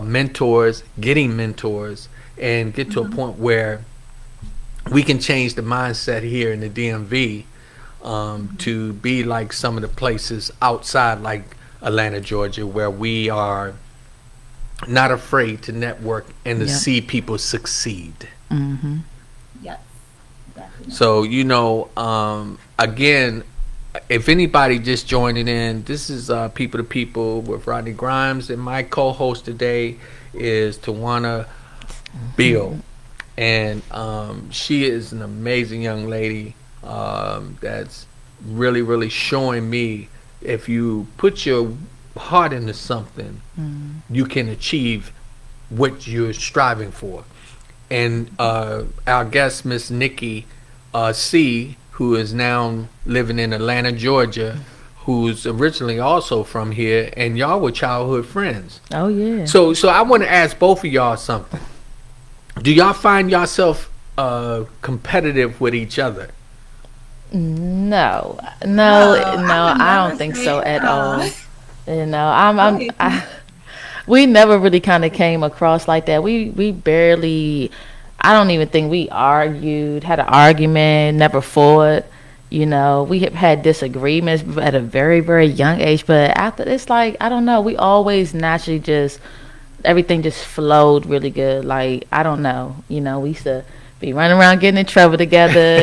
S1: mentors, getting mentors, and get to a point where we can change the mindset here in the DMV to be like some of the places outside, like Atlanta, Georgia, where we are not afraid to network and to see people succeed.
S3: Yes. Definitely.
S1: So, again, if anybody just joining in, this is People to People with Rodney Grimes, and my co-host today is Tawana Bill, and she is an amazing young lady that's really, really showing me if you put your heart into something, you can achieve what you're striving for. And our guest, Miss Nikki C, who is now living in Atlanta, Georgia, who's originally also from here, and y'all were childhood friends.
S2: Oh yeah.
S1: So I want to ask both of y'all something. Do y'all find yourself competitive with each other?
S2: No, I don't think so at all. We never really kind of came across like that. We barely, I don't even think we argued, had an argument, never fought. We have had disagreements at a very, very young age, but after it's like, I don't know, we always naturally everything just flowed really good. Like, I don't know, we used to be running around getting in trouble together.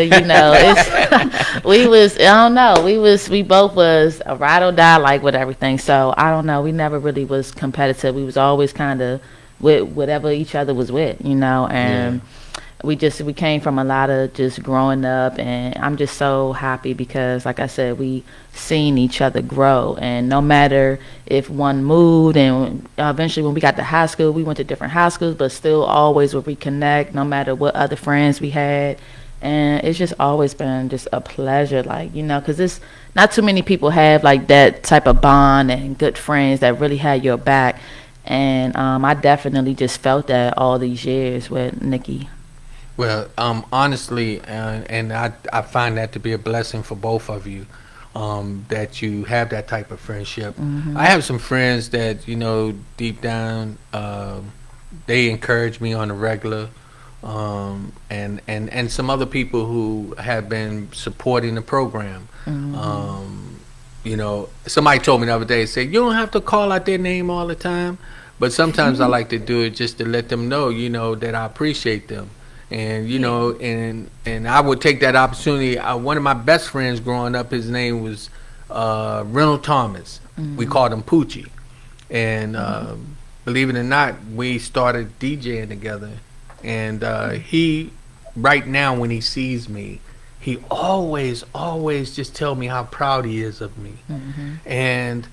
S2: We both was a ride or die like with everything. So I don't know, we never really was competitive. We was always kind of with whatever each other was with, and we came from a lot of just growing up, and I'm just so happy because, like I said, we seen each other grow, and no matter if one moved, and eventually when we got to high school, we went to different high schools, but still always would reconnect no matter what other friends we had. And it's just always been just a pleasure, because it's not too many people have like that type of bond and good friends that really had your back. And I definitely just felt that all these years with Nikki.
S1: Well, honestly, and I find that to be a blessing for both of you, that you have that type of friendship. I have some friends that, deep down, they encourage me on a regular, and some other people who have been supporting the program. Somebody told me the other day, said, you don't have to call out their name all the time, but sometimes I like to do it just to let them know, that I appreciate them. And and I would take that opportunity. One of my best friends growing up, his name was Reynold Thomas. We called him Poochie, and believe it or not, we started DJing together. And he, right now, when he sees me, he always just tell me how proud he is of me. And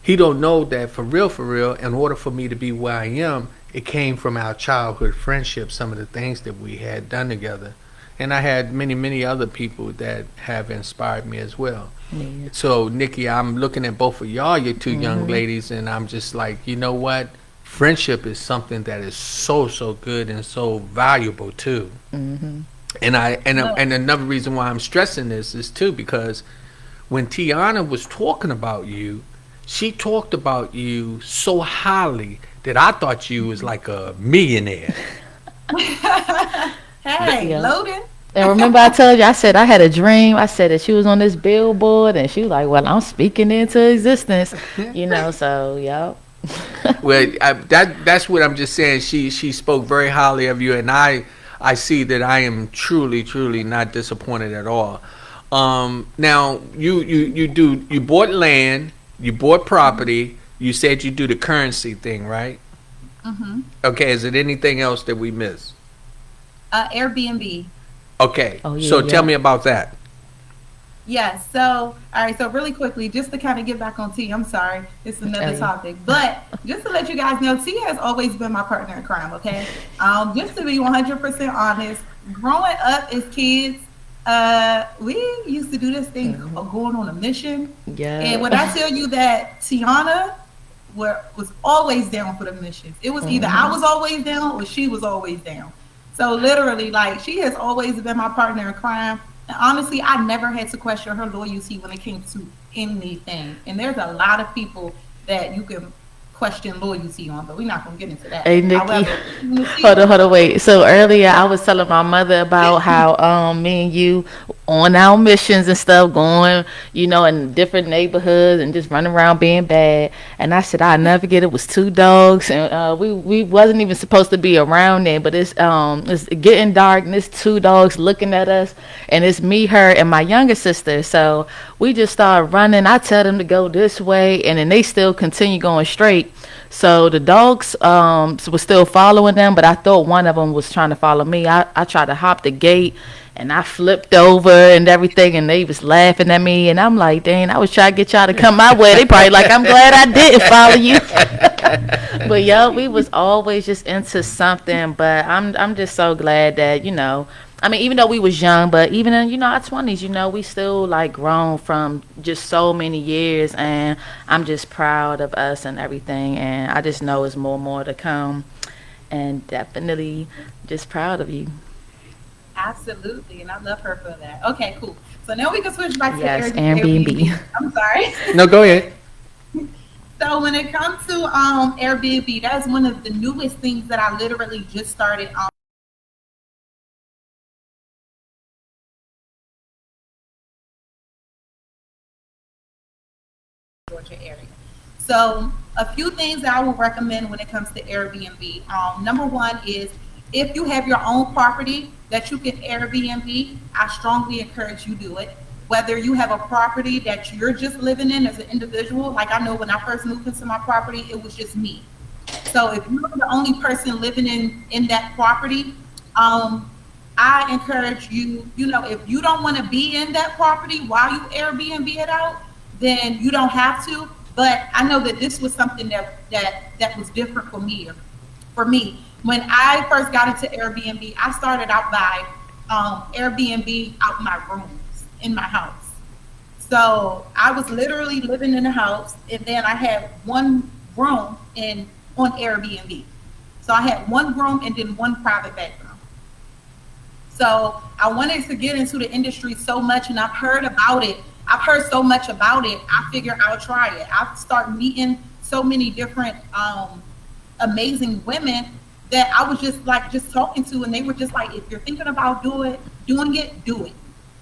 S1: he don't know that for real, in order for me to be where I am, it came from our childhood friendship, some of the things that we had done together. And I had many other people that have inspired me as well.
S2: Yeah.
S1: So, Nikki, I'm looking at both of y'all, you two young ladies, and I'm just like, you know what? Friendship is something that is so good and so valuable too. And another reason why I'm stressing this is too because when Tiana was talking about you, she talked about you so highly that I thought you was like a millionaire.
S3: Hey,
S2: Yeah.
S3: Loading.
S2: And remember I told you, I said I had a dream. I said that she was on this billboard, and she was like, well, I'm speaking into existence. So, yep.
S1: Well, that's what I'm just saying. She spoke very highly of you, and I see that I am truly not disappointed at all. Now you bought land, you bought property. You said you do the currency thing, right? Okay. Is it anything else that we missed?
S3: Airbnb.
S1: Okay.
S2: Oh, yeah,
S1: So
S2: yeah.
S1: tell me about that.
S3: Yes. So, all right. So really quickly, just to kind of get back on T, I'm sorry, it's another
S2: Okay.
S3: topic, but just to let you guys know, T has always been my partner in crime. Okay. Just to be 100% honest, growing up as kids, we used to do this thing of going on a mission.
S2: Yeah.
S3: And when I tell you that Tiana was always down for the missions, it was either I was always down or she was always down. So literally, like, she has always been my partner in crime. And honestly, I never had to question her loyalty when it came to anything. And there's a lot of people that you can question loyalty on, but we're not going to get into that.
S2: Hey, Nikki.
S3: However,
S2: Hold on, wait. So earlier I was telling my mother about how me and you on our missions and stuff, going, in different neighborhoods and just running around being bad. And I said I'd never get it. Was two dogs, and we wasn't even supposed to be around there. But it's getting dark, and it's two dogs looking at us, and it's me, her, and my younger sister. So we just started running. I tell them to go this way, and then they still continue going straight. So the dogs was still following them, but I thought one of them was trying to follow me. I tried to hop the gate, and I flipped over and everything, and they was laughing at me. And I'm like, dang, I was trying to get y'all to come my way. They probably like, I'm glad I didn't follow you. But yo, we was always just into something. But I'm just so glad that, I mean, even though we was young, but even in, our 20s, we still like grown from just so many years, and I'm just proud of us and everything, and I just know it's more to come, and definitely just proud of you.
S3: absolutely. And I love her for that. Okay, cool. So now we can switch back
S2: Yes,
S3: to
S2: Airbnb.
S3: I'm sorry.
S1: No, go ahead.
S3: So when it comes to Airbnb, that's one of the newest things that I literally just started Georgia area. So a few things that I will recommend when it comes to Airbnb. Number one is if you have your own property that you can Airbnb, I strongly encourage you do it. Whether you have a property that you're just living in as an individual, like I know when I first moved into my property, it was just me. So if you're the only person living in that property, I encourage you, if you don't want to be in that property while you Airbnb it out, then you don't have to. But I know that this was something that was different for me. When I first got into Airbnb, I started out by Airbnb out my rooms in my house. So I was literally living in the house, and then I had one room on Airbnb. So I had one room and then one private bedroom. So I wanted to get into the industry so much, and I've heard about it. I've heard so much about it. I figured I'll try it. I've started meeting so many different amazing women that I was just talking to, and they were just like, if you're thinking about doing it, do it.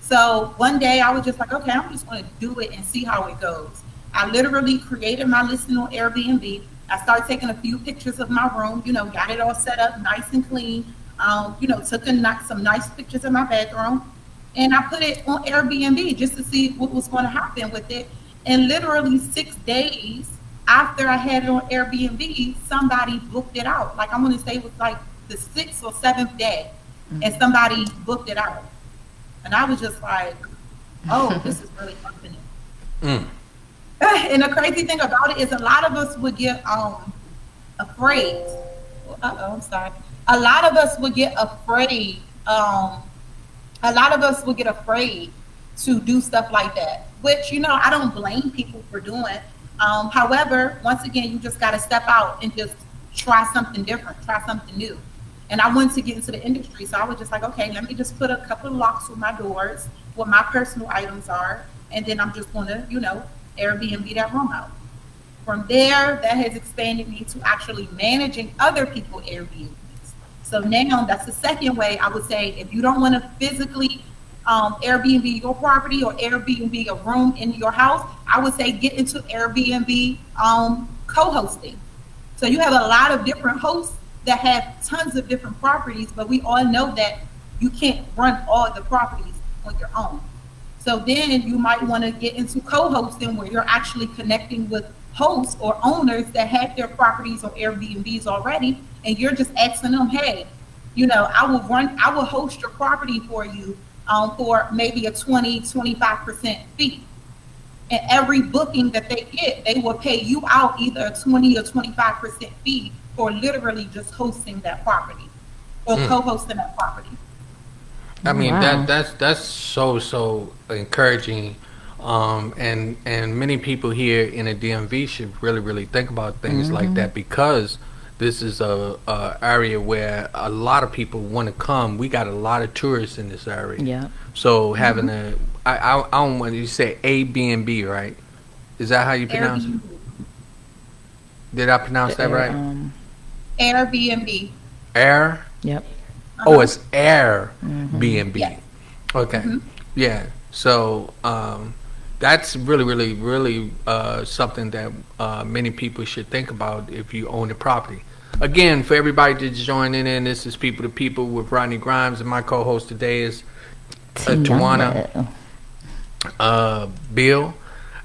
S3: So one day I was just like, okay, I'm just going to do it and see how it goes. I literally created my listing on Airbnb. I started taking a few pictures of my room, got it all set up nice and clean. took some nice pictures in my bedroom, and I put it on Airbnb just to see what was going to happen with it. And literally 6 days after I had it on Airbnb, somebody booked it out. Like, I'm going to say it was like the 6th or 7th day, and somebody booked it out. And I was just like, oh, this is really happening. And the crazy thing about it is a lot of us would get afraid. I'm sorry. A lot of us would get afraid. A lot of us would get afraid to do stuff like that, which, I don't blame people for doing. However, once again, you just got to step out and just try something different, try something new. And I wanted to get into the industry, so I was just like, okay, let me just put a couple of locks on my doors, what my personal items are, and then I'm just going to, Airbnb that room out. From there, that has expanded me to actually managing other people's Airbnbs. So now that's the second way I would say, if you don't want to physically Airbnb your property or Airbnb a room in your house, I would say get into Airbnb co-hosting. So you have a lot of different hosts that have tons of different properties, but we all know that you can't run all the properties on your own. So then you might want to get into co-hosting, where you're actually connecting with hosts or owners that have their properties on Airbnbs already, and you're just asking them, hey, I will host your property for you for maybe a 25% fee. And every booking that they get, they will pay you out either a 20 or 25% fee for literally just hosting that property or co-hosting that property.
S1: I mean,
S2: Wow.
S1: that's so encouraging, and many people here in the DMV should really think about things like that, because this is a area where a lot of people want to come. We got a lot of tourists in this area.
S2: Yeah.
S1: So having I don't want you to say Airbnb, right? Is that how you pronounce it? Did I pronounce that right?
S3: Airbnb.
S1: Air?
S2: Yep.
S1: Oh, it's Airbnb.
S3: Yeah.
S1: Okay. Yeah. So that's really something that many people should think about if you own a property. Again, for everybody that's joining in, this is People to People with Rodney Grimes, and my co-host today is Tawana Bill.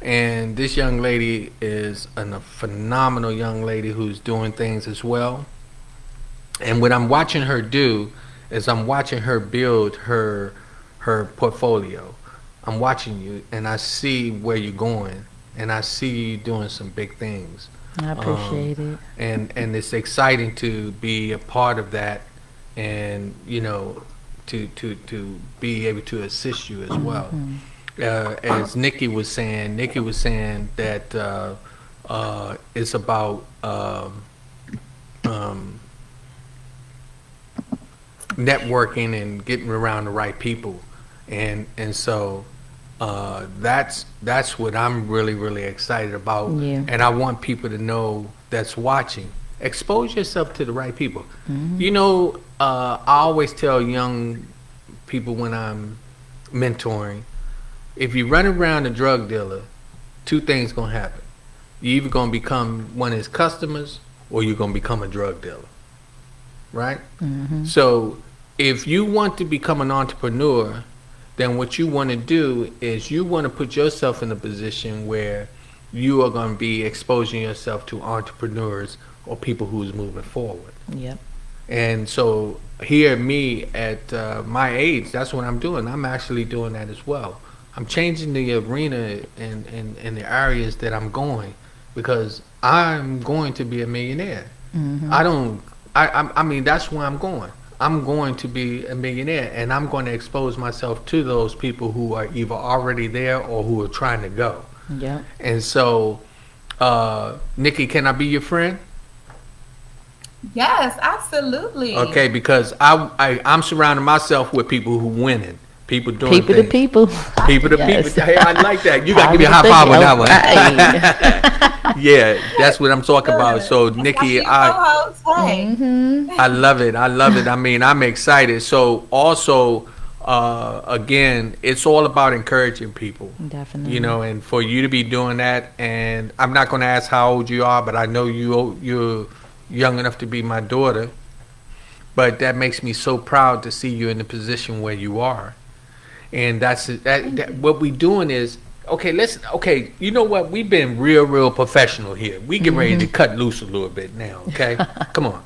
S1: And this young lady is a phenomenal young lady who's doing things as well. And what I'm watching her do is I'm watching her build her portfolio. I'm watching you, and I see where you're going, and I see you doing some big things.
S2: I appreciate it.
S1: And it's exciting to be a part of that, and to be able to assist you as well. As Nikki was saying that it's about networking and getting around the right people, and so that's what I'm really excited about.
S2: Yeah.
S1: And I want people to know that's watching, expose yourself to the right people. I always tell young people when I'm mentoring, if you run around a drug dealer, two things gonna happen: you either gonna become one of his customers, or you're gonna become a drug dealer, right? So if you want to become an entrepreneur, then what you want to do is you want to put yourself in a position where you are going to be exposing yourself to entrepreneurs or people who's moving forward.
S2: Yep.
S1: And so here, me at my age, that's what I'm doing. I'm actually doing that as well. I'm changing the arena and the areas that I'm going, because I'm going to be a millionaire. I mean, that's where I'm going. I'm going to be a millionaire, and I'm going to expose myself to those people who are either already there or who are trying to go.
S2: Yep.
S1: And so, Nikki, can I be your friend?
S3: Yes, absolutely.
S1: Okay, because I'm surrounding myself with people who winning, people doing
S2: People
S1: things.
S2: to people.
S1: People to
S2: Yes.
S1: people. Hey, I like that. You got to
S2: I
S1: give me a
S2: was
S1: high five on
S2: thinking,
S1: that one. Yeah, that's what I'm talking about. So, Nikki, I love it. I mean, I'm excited. So, also, again, it's all about encouraging people.
S2: Definitely.
S1: And for you to be doing that, and I'm not going to ask how old you are, but I know you're young enough to be my daughter. but that makes me so proud to see you in the position where you are. And that what we doing is okay. Okay. You know what? We've been real professional here. We get ready to cut loose a little bit now. Okay, come on.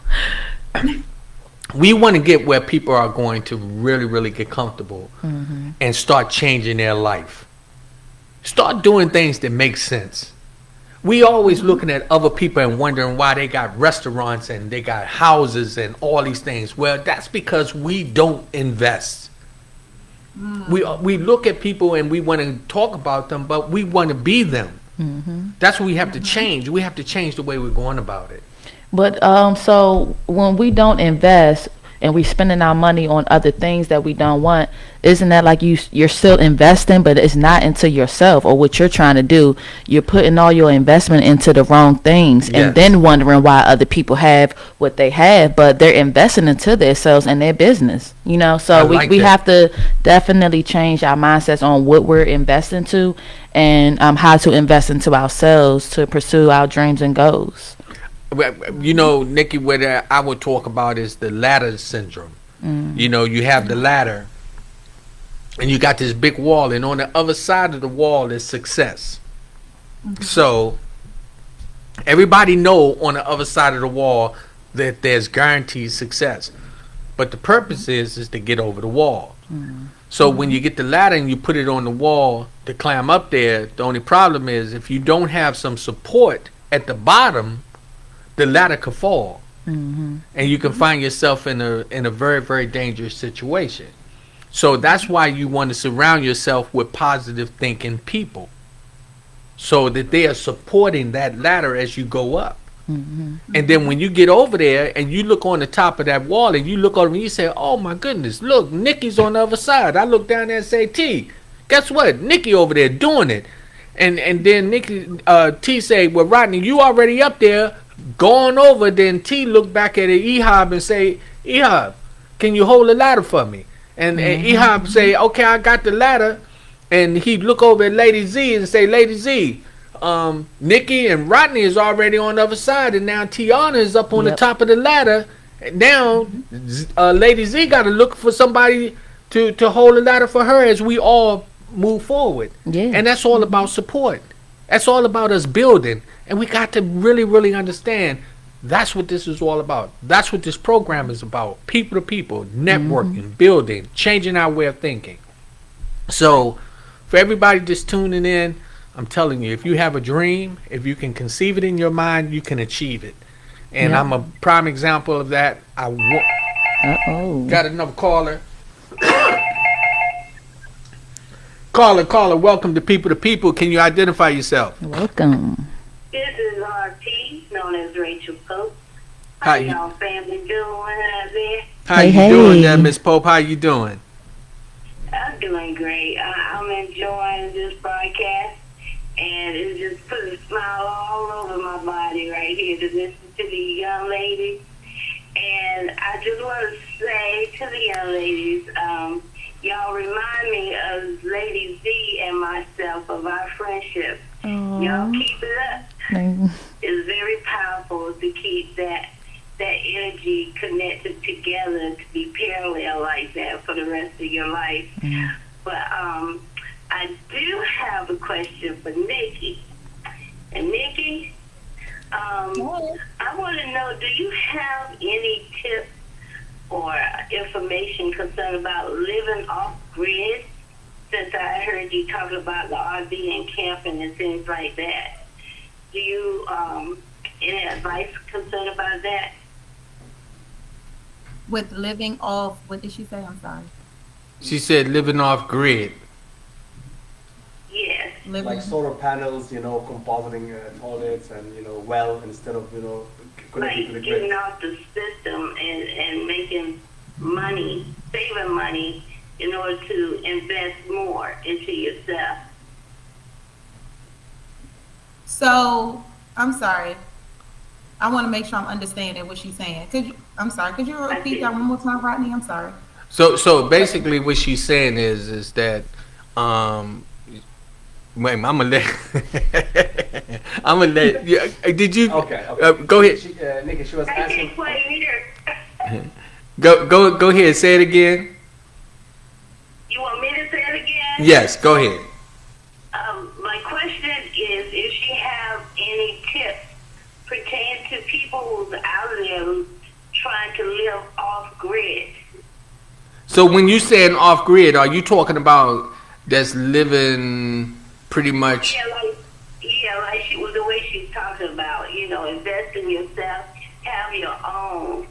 S1: We want to get where people are going to really get comfortable and start changing their life. Start doing things that make sense. We always looking at other people and wondering why they got restaurants and they got houses and all these things. Well, that's because we don't invest. We look at people and we want to talk about them, but we want to be them. That's what we have to change. We have to change the way we're going about it.
S2: But so when we don't invest and we spending our money on other things that we don't want, isn't that like you're still investing, but it's not into yourself or what you're trying to do? You're putting all your investment into the wrong things, and then wondering why other people have what they have, but they're investing into themselves and their business. You know, so we have to definitely change our mindsets on what we're investing to and how to invest into ourselves to pursue our dreams and goals.
S1: You know, Nikki, what I would talk about is the ladder syndrome. You know, you have the ladder and you got this big wall, and on the other side of the wall is success. So everybody know on the other side of the wall that there's guaranteed success, but the purpose is to get over the wall. So when you get the ladder and you put it on the wall to climb up there, the only problem is if you don't have some support at the bottom, the ladder could fall, and you can find yourself in a very dangerous situation. So that's why you want to surround yourself with positive thinking people, so that they are supporting that ladder as you go up. And then when you get over there and you look on the top of that wall and you look over and you say, "Oh my goodness, look, Nikki's on the other side." I look down there and say, "T, guess what? Nikki over there doing it." And then Nikki T say, "Well, Rodney, you already up there." Going over, then T look back at Ehab and say, "Ehab, can you hold the ladder for me?" And Ehab say, "Okay, I got the ladder." And he look over at Lady Z and say, "Lady Z, Nikki and Rodney is already on the other side, and now Tiana is up on the top of the ladder. Now Lady Z got to look for somebody to hold the ladder for her as we all move forward." And that's all about support. That's all about us building. And we got to really understand that's what this is all about. That's what this program is about. People to people, networking, building, changing our way of thinking. So for everybody just tuning in, I'm telling you, if you have a dream, if you can conceive it in your mind, you can achieve it. And I'm a prime example of that. Got another caller. Caller, welcome to People to People. Can you identify yourself?
S2: Welcome.
S6: This is RT, known as Rachel Pope.
S1: How
S6: y'all family doing out there?
S1: How you doing there, Miss Pope? How you doing?
S6: I'm doing great. I'm enjoying this broadcast, and it just put a smile all over my body right here to listen to the young ladies. And I just want to say to the young ladies, y'all remind me of Lady Z and myself of our friendship. Y'all keep it up. It's very powerful to keep that energy connected together, to be parallel like that for the rest of your life. But I do have a question for Nikki. And Nikki, I want to know, do you have any tips or information concerned about living off grid? Since I heard you talk about the RV and camping and things like that, do you any advice concerned about that?
S3: With living off, what did she say? I'm sorry.
S1: She said living off grid.
S6: Yes.
S7: Like solar panels, compositing toilets and, well, instead of, connecting to the
S6: Like
S7: grid.
S6: getting off the system and making money, saving money in order to invest more into yourself.
S3: So, I'm sorry. I want to make sure I'm understanding what she's saying. Could you repeat that one more time, Rodney? I'm sorry.
S1: So basically what she's saying is that wait, I'm gonna let did you
S7: Okay.
S1: go ahead.
S7: Nikki, she was
S6: I
S7: asking.
S6: can't quite hear.
S1: Go ahead. Say it again.
S6: You want me to say it again?
S1: Yes, go ahead.
S6: My question is if she have any tips pertaining to people who's out there who's trying to live off grid.
S1: So when you saying off grid, are you talking about that's living pretty much?
S6: Like she was the way she's talking about, invest in yourself, have your own.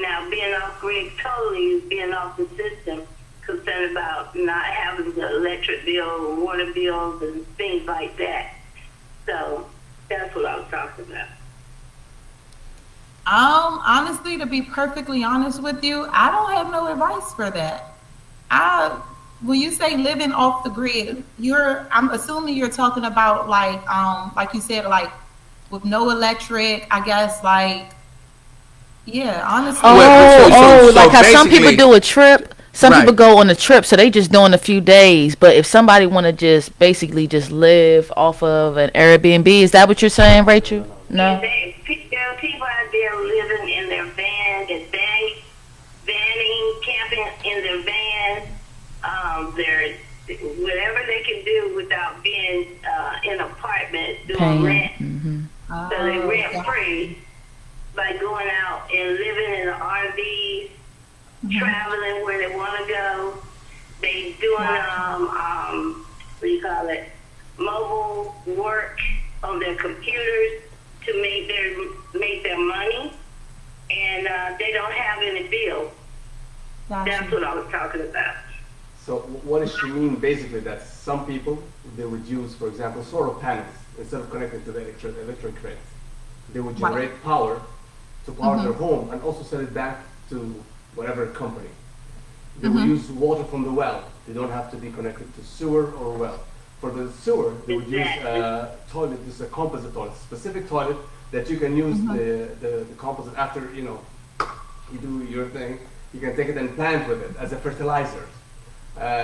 S6: Now being off grid totally is being off the system, concerned about not having the electric bill, water bills, and things like that. So that's what I was talking about.
S3: Honestly, to be perfectly honest with you, I don't have no advice for that. When you say living off the grid, I'm assuming you're talking about like you said, like with no electric, I guess, like, yeah, honestly.
S2: Like how some people do a trip. Some
S1: Right.
S2: people go on a trip, so they just doing a few days. But if somebody want to just basically just live off of an Airbnb, is that what you're saying, Rachel? No.
S6: There are people out there living in their van, vanning, camping in their van. They're whatever they can do without being in an apartment doing rent.
S2: Mm-hmm.
S6: So they rent free by going out and living in an RV, traveling where they want to go. They doing mobile work on their computers to make their money, and they don't have any bills. That's what I was talking about.
S7: So what does she mean basically? That some people, they would use, for example, solar panels instead of connecting to the electric grid. They would generate power to power their home and also sell it back to whatever company. They would use water from the well. They don't have to be connected to sewer or well. For the sewer, they would use a toilet. This is a composite toilet, specific toilet that you can use the composite after you do your thing. You can take it and plant with it as a fertilizer.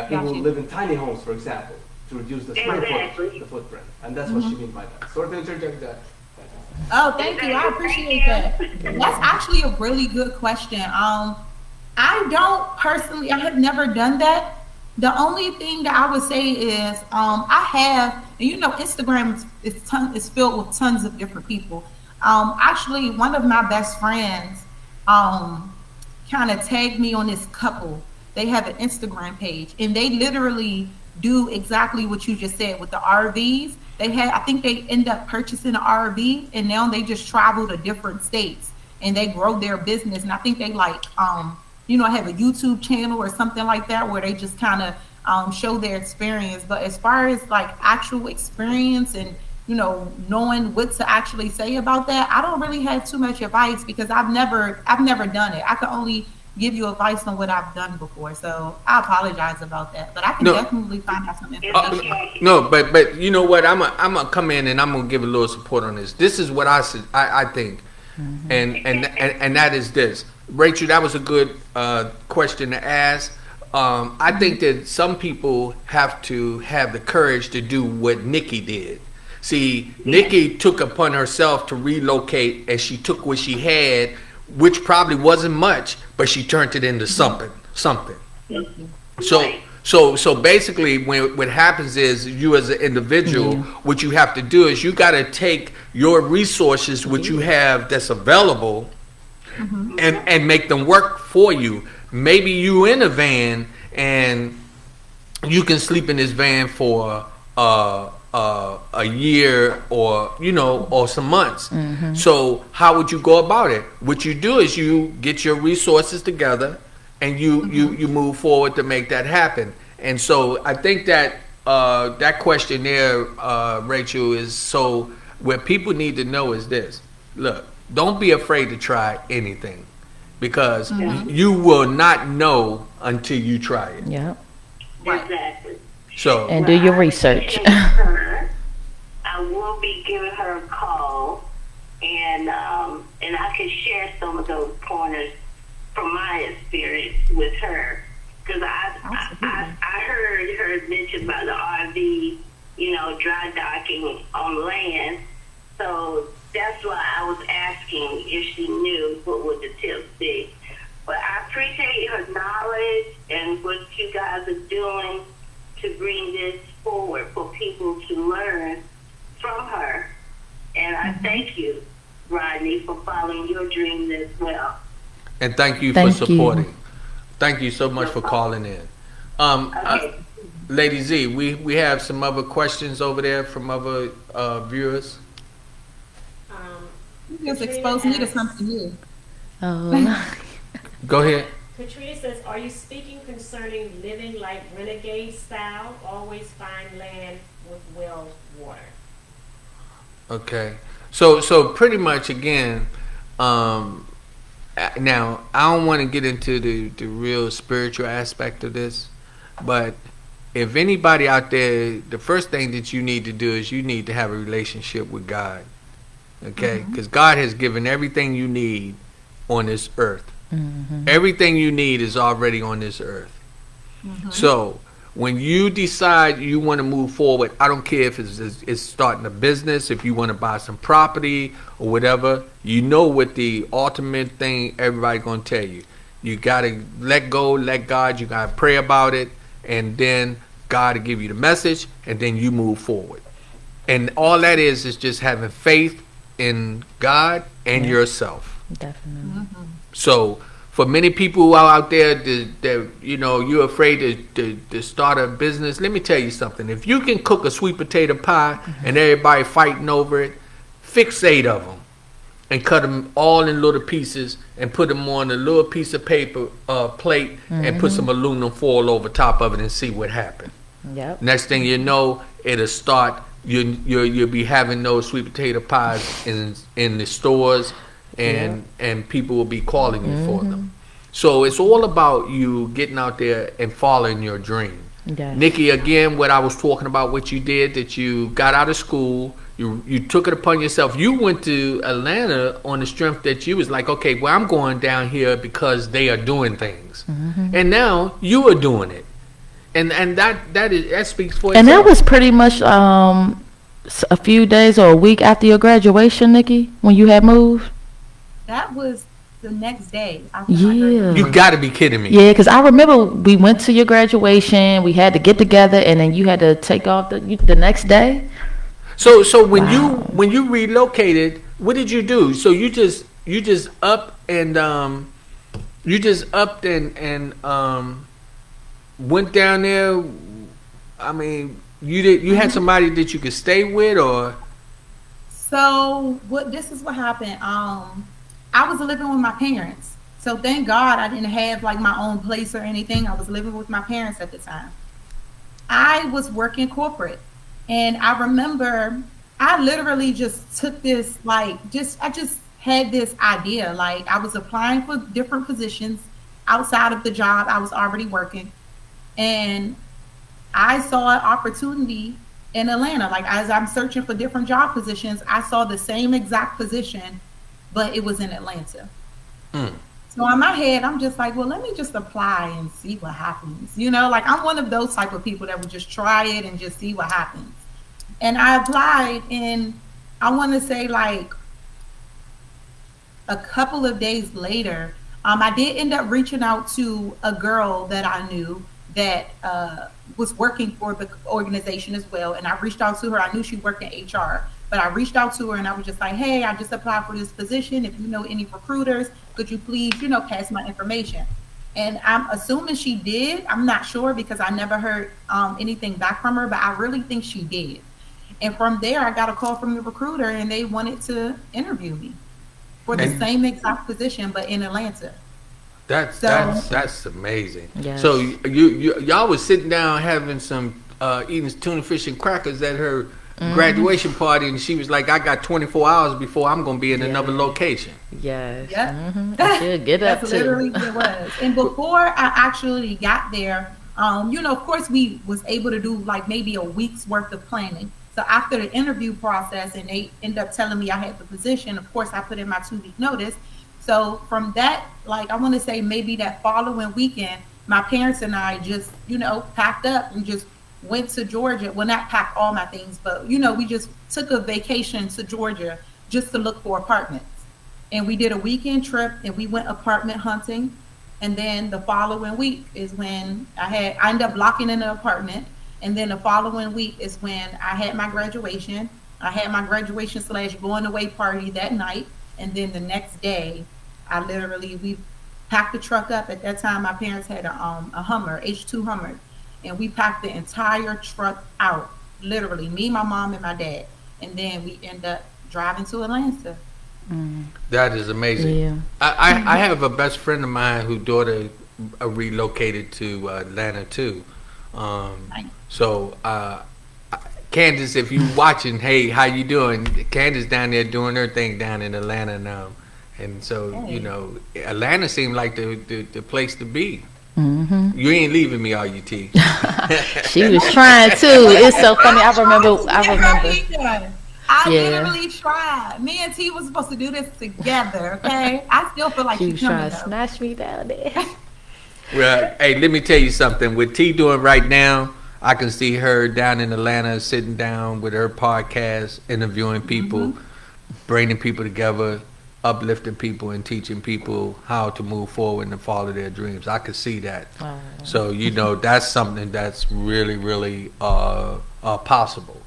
S7: People live in tiny homes, for example, to reduce the square footage, the footprint, and that's what she means by that. Sort of interject that.
S3: Oh, thank you. I appreciate that. That's actually a really good question. I don't personally, I have never done that. The only thing that I would say is I have, and Instagram is filled with tons of different people. Actually, one of my best friends kind of tagged me on this couple. They have an Instagram page, and they literally do exactly what you just said with the RVs. I think they end up purchasing an RV, and now they just travel to different states, and they grow their business. And I think they have a YouTube channel or something like that where they just kind of show their experience. But as far as like actual experience and knowing what to actually say about that, I don't really have too much advice because I've never done it. I can only give you advice on what I've done before, so I apologize about that. But I can definitely find out some information.
S1: No, but you know what? I'm gonna come in and I'm gonna give a little support on this. This is what I think, and that is this. Rachel, that was a good question to ask. I think that some people have to have the courage to do what Nikki did. See, Nikki took upon herself to relocate, and she took what she had, which probably wasn't much, but she turned it into something. So basically, what happens is you as an individual, what you have to do is you got to take your resources, which you have that's available, and make them work for you. Maybe you in a van and you can sleep in this van for a year or some months. So how would you go about it? What you do is you get your resources together and you move forward to make that happen. And so I think that that question there, Rachel, is so what people need to know is this. Look, don't be afraid to try anything because you will not know until you try it.
S2: Yeah.
S6: Exactly.
S1: So
S2: and do your research.
S6: I will be giving her a call, and I can share some of those pointers from my experience with her, because I heard her mention about the RV, dry docking on land. So That's why I was asking if she knew what would the tips be. But I appreciate her knowledge and what you guys are doing to bring this forward for people to learn from her. And I thank you, Rodney, for following your dreams as well.
S1: And thank you
S2: Thank
S1: for
S2: you.
S1: supporting. Thank you so much for calling in.
S6: Okay.
S1: Lady Z, we have some other questions over there from other viewers.
S3: You just exposed me to something new.
S2: Oh.
S1: Go ahead.
S4: Katrina says, are you speaking concerning living like renegade style? Always find land with well water.
S1: Okay. So pretty much again, now I don't want to get into the real spiritual aspect of this, but if anybody out there, the first thing that you need to do is you need to have a relationship with God. Okay? Because God has given everything you need on this earth. Everything you need is already on this earth. So when you decide you want to move forward, I don't care if it's starting a business, if you want to buy some property or whatever, you know what the ultimate thing everybody going to tell you. You got to let go, let God, you got to pray about it, and then God will give you the message, and then you move forward. And all that is just having faith in God and yourself.
S2: Definitely.
S1: So for many people who are out there that you're afraid to start a business, let me tell you something. If you can cook a sweet potato pie and everybody fighting over it, fix 8 of them and cut them all in little pieces and put them on a little piece of paper plate and put some aluminum foil over top of it and see what happens.
S2: Yep.
S1: Next thing you know, it'll start. You'll be having those sweet potato pies in the stores, and people will be calling you for them. So it's all about you getting out there and following your dream.
S2: Yes.
S1: Nikki, again, what I was talking about, what you did, that you got out of school, you took it upon yourself. You went to Atlanta on the strength that you was like, okay, well, I'm going down here because they are doing things, and now you are doing it. And that speaks for itself.
S2: And that was pretty much a few days or a week after your graduation, Nikki, when you had moved.
S3: That was the next day. After my graduation.
S1: You got to be kidding me.
S2: Yeah, because I remember we went to your graduation. We had to get together, and then you had to take off the next day.
S1: So when you relocated, what did you do? So you just upped and went down there. I mean, you had somebody that you could stay with, or?
S3: So this is what happened. I was living with my parents. So thank God I didn't have like my own place or anything. I was living with my parents at the time. I was working corporate, and I remember I literally just took this I just had this idea. Like, I was applying for different positions outside of the job I was already working, and I saw an opportunity in Atlanta. Like, as I'm searching for different job positions, I saw the same exact position, but it was in Atlanta. So in my head, I'm just like, well, let me just apply and see what happens. Like, I'm one of those type of people that would just try it and just see what happens. And I applied, and I want to say like a couple of days later, I did end up reaching out to a girl that I knew that was working for the organization as well. And I reached out to her. I knew she worked in HR, but I reached out to her, and I was just like, hey, I just applied for this position. If you know any recruiters, could you please, pass my information? And I'm assuming she did. I'm not sure because I never heard anything back from her, but I really think she did. And from there, I got a call from the recruiter, and they wanted to interview me for the same exact position, but in Atlanta.
S1: That's amazing.
S2: Yes.
S1: So y'all was sitting down having some eating tuna fish and crackers at her graduation party, and she was like, I got 24 hours before I'm going to be in another location.
S2: Yes.
S3: Yep.
S2: I should get up
S3: That's
S2: too.
S3: literally what it was. And before I actually got there, of course, we was able to do like maybe a week's worth of planning. So after the interview process, and they end up telling me I had the position, of course, I put in my 2-week notice. So from that, like, I want to say maybe that following weekend, my parents and I just, packed up and just went to Georgia. Well, not packed all my things, but, we just took a vacation to Georgia just to look for apartments. And we did a weekend trip and we went apartment hunting. And then the following week is when I ended up locking in an apartment. And then the following week is when I had my graduation. I had my graduation / going away party that night. And then the next day, we packed the truck up. At that time, my parents had a Hummer, H2 Hummer. And we packed the entire truck out, literally, me, my mom, and my dad. And then we end up driving to Atlanta.
S1: That is amazing.
S2: Yeah.
S1: I have a best friend of mine whose daughter relocated to Atlanta too. So Candace, if you watching, hey, how you doing? Candace down there doing her thing down in Atlanta now. And so, you know, Atlanta seemed like the place to be.
S2: Mm-hmm.
S1: You ain't leaving me, are you, T?
S2: She was trying too. It's so funny. I remember.
S3: I literally tried. Me and T was supposed to do this together, okay? I still feel like
S2: she
S3: she's
S2: was trying
S3: coming
S2: to smash me down there.
S1: Well, hey, let me tell you something. What T doing right now, I can see her down in Atlanta sitting down with her podcast, interviewing people, bringing people together, uplifting people and teaching people how to move forward and follow their dreams. I could see that.
S2: Wow.
S1: So, you know, that's something that's really, really possible.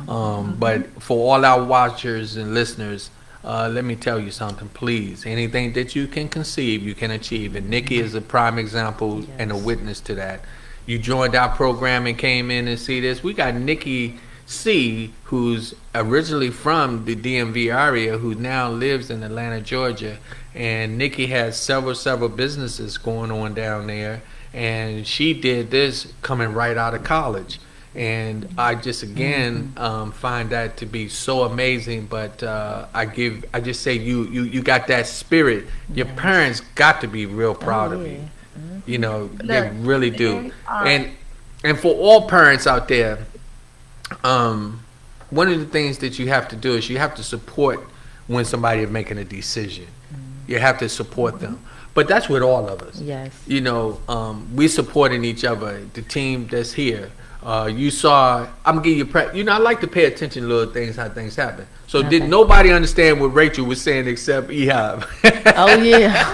S1: But for all our watchers and listeners, let me tell you something, please. Anything that you can conceive, you can achieve. And Nikki is a prime example and a witness to that. You joined our program and came in and see this. We got Nikki C, who's originally from the DMV area, who now lives in Atlanta, Georgia. And Nikki has several businesses going on down there. And she did this coming right out of college. And I just again find that to be so amazing. But I just say you got that spirit. Your parents got to be real proud of you. You know, they really do. And for all parents out there, one of the things that you have to do is you have to support when somebody is making a decision. You have to support them. But that's with all of us.
S2: Yes.
S1: You know, we're supporting each other. The team that's here. You saw, I'm gonna give you you know, I like to pay attention to little things, how things happen. So did nobody understand what Rachel was saying except Ehab?
S2: Oh yeah.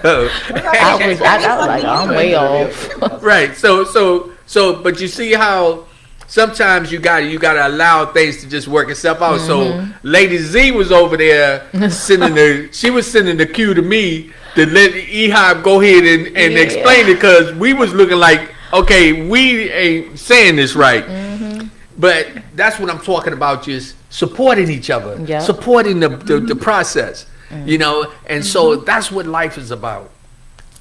S1: So,
S2: I was like, I'm way off.
S1: right. So but you see how sometimes you gotta allow things to just work itself out. So Lady Z was over there sending the cue to me to let Ehab go ahead and explain it, because we was looking like, okay, we ain't saying this right. But that's what I'm talking about, just supporting each other, supporting the process, you know, and so that's what life is about.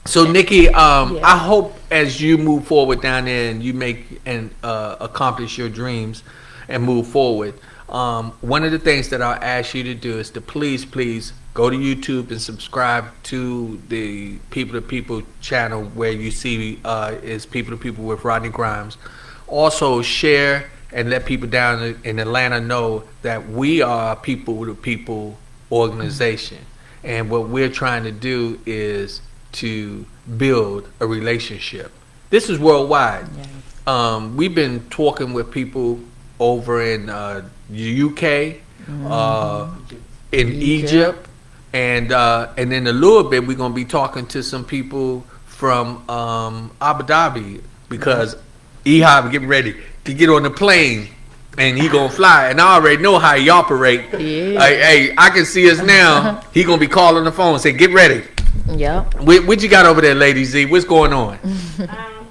S1: So, Nikki, I hope as you move forward down there and you make and accomplish your dreams and move forward, one of the things that I'll ask you to do is to please go to YouTube and subscribe to the People to People channel, where you see is People to People with Rodney Grimes. Also share and let people down in Atlanta know that we are a People to People organization. And what we're trying to do is to build a relationship. This is worldwide. We've been talking with people over in the UK, in Egypt. And in a little bit, we're going to be talking to some people from Abu Dhabi, because Ehab getting ready to get on the plane and he going to fly. And I already know how he operate. Hey, I can see us now. He going to be calling the phone and say, get ready.
S2: Yep.
S1: What you got over there, Lady Z? What's going on?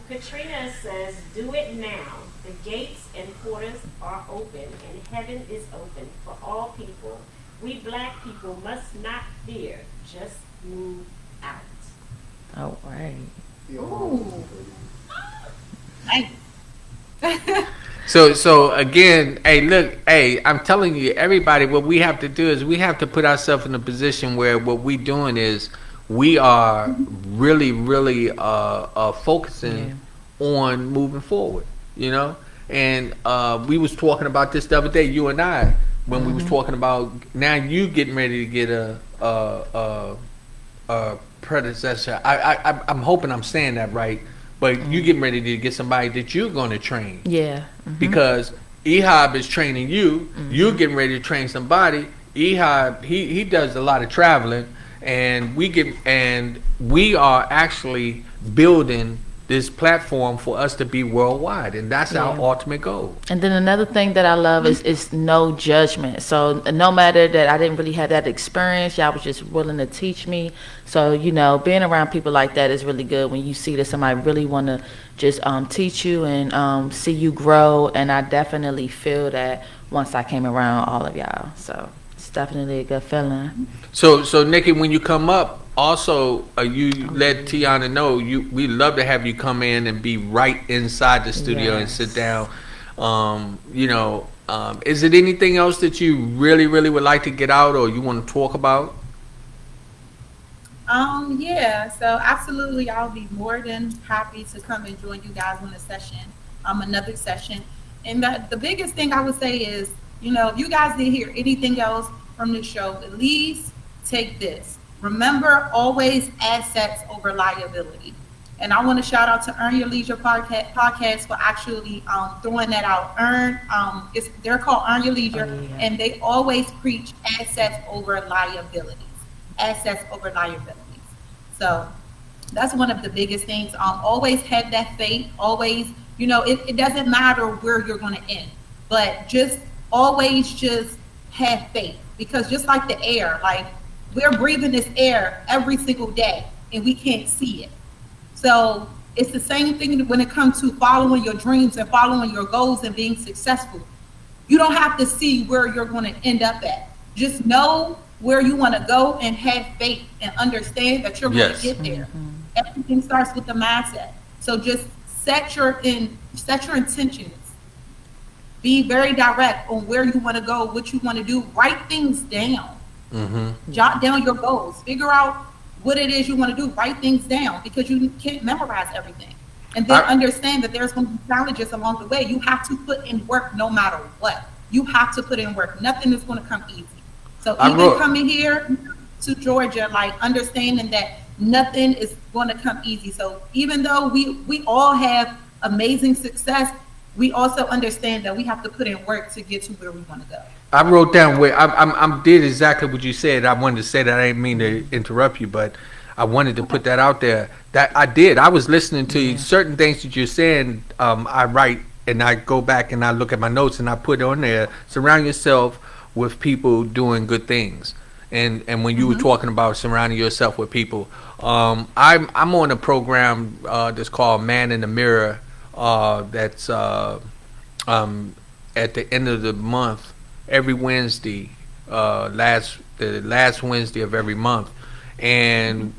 S4: Katrina says, do it now. The gates and portals are open and heaven is open for all people. We black people must not fear, just move out.
S2: Oh, right.
S3: Ooh.
S1: So again, hey, I'm telling you, everybody, what we have to do is we have to put ourselves in a position where what we're doing is we are really focusing on moving forward, you know? And we was talking about this the other day, you and I, when we was talking about now you getting ready to get a predecessor. I'm hoping I'm saying that right, but you getting ready to get somebody that you're going to train.
S2: Yeah.
S1: Because Ehab is training you. You're getting ready to train somebody. Ehab, he does a lot of traveling, and we are actually building this platform for us to be worldwide, and that's our ultimate goal.
S2: And then another thing that I love is no judgment. So no matter that I didn't really have that experience, y'all was just willing to teach me. So, you know, being around people like that is really good when you see that somebody really want to just teach you and see you grow. And I definitely feel that once I came around all of y'all. So it's definitely a good feeling.
S1: So Nikki, when you come up, also you let Tiana know we love to have you come in and be right inside the studio and sit down. Is it anything else that you really would like to get out or you want to talk about?
S3: So absolutely, I'll be more than happy to come and join you guys on a session, another session. And the biggest thing I would say is, if you guys didn't hear anything else from this show, at least take this. Remember, always assets over liability. And I want to shout out to Earn Your Leisure podcast for actually throwing that out. They're called Earn Your Leisure, and they always preach assets over liabilities. Assets over liabilities. So that's one of the biggest things. Always have that faith. Always, it doesn't matter where you're going to end, but just always just have faith, because just like the air, like we're breathing this air every single day and we can't see it. So it's the same thing when it comes to following your dreams and following your goals and being successful. You don't have to see where you're going to end up at. Just know where you want to go and have faith and understand that you're going to get there. Everything starts with the mindset. So just set your intentions. Be very direct on where you want to go, what you want to do. Write things down. Jot down your goals. Figure out what it is you want to do. Write things down, because you can't memorize everything. And then understand that there's going to be challenges along the way. You have to put in work no matter what. You have to put in work. Nothing is going to come easy. So even coming here to Georgia, like understanding that nothing is going to come easy. So even though we all have amazing success, we also understand that we have to put in work to get to where we want to go.
S1: I wrote down where I did exactly what you said. I wanted to say that. I didn't mean to interrupt you, but I wanted to put that out there. That I did. I was listening to you. Certain things that you're saying. I write and I go back and I look at my notes and I put on there. Surround yourself with people doing good things. And when you were talking about surrounding yourself with people, I'm on a program that's called Man in the Mirror. That's at the end of the month, every Wednesday, the last Wednesday of every month, and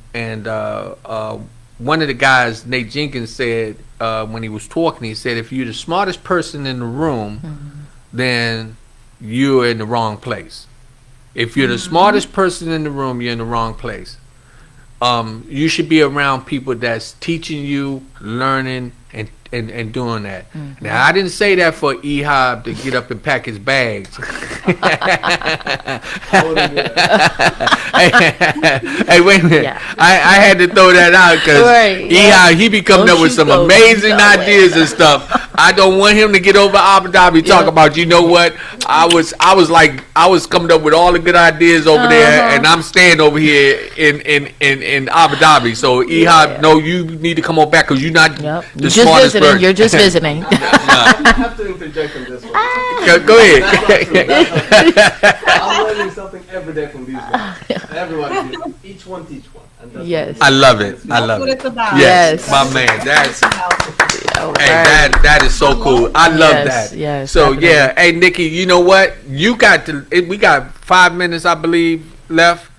S1: one of the guys, Nate Jenkins, said when he was talking, he said, if you're the smartest person in the room, then you're in the wrong place. If you're the smartest person in the room, you're in the wrong place. You should be around people that's teaching you, learning, and doing that. Now, I didn't say that for Ehab to get up and pack his bags. Hey, wait a minute. Yeah. I had to throw that out because Ehab, he be coming up with some amazing ideas and stuff. I don't want him to get over Abu Dhabi talk about, you know what? I was coming up with all the good ideas over there, and I'm staying over here in Abu Dhabi. So Ehab, no, you need to come on back because you're not the smartest person.
S2: You're just visiting.
S7: I have to interject on this one.
S1: Go ahead.
S7: I'm learning something every day from these guys. Everyone, each one teach one. And that's
S1: I love it. I love it. Yes, my man. That's that is so cool. I love that. Yes. So definitely. Hey Nikki, you know what? We got 5 minutes, I believe, left.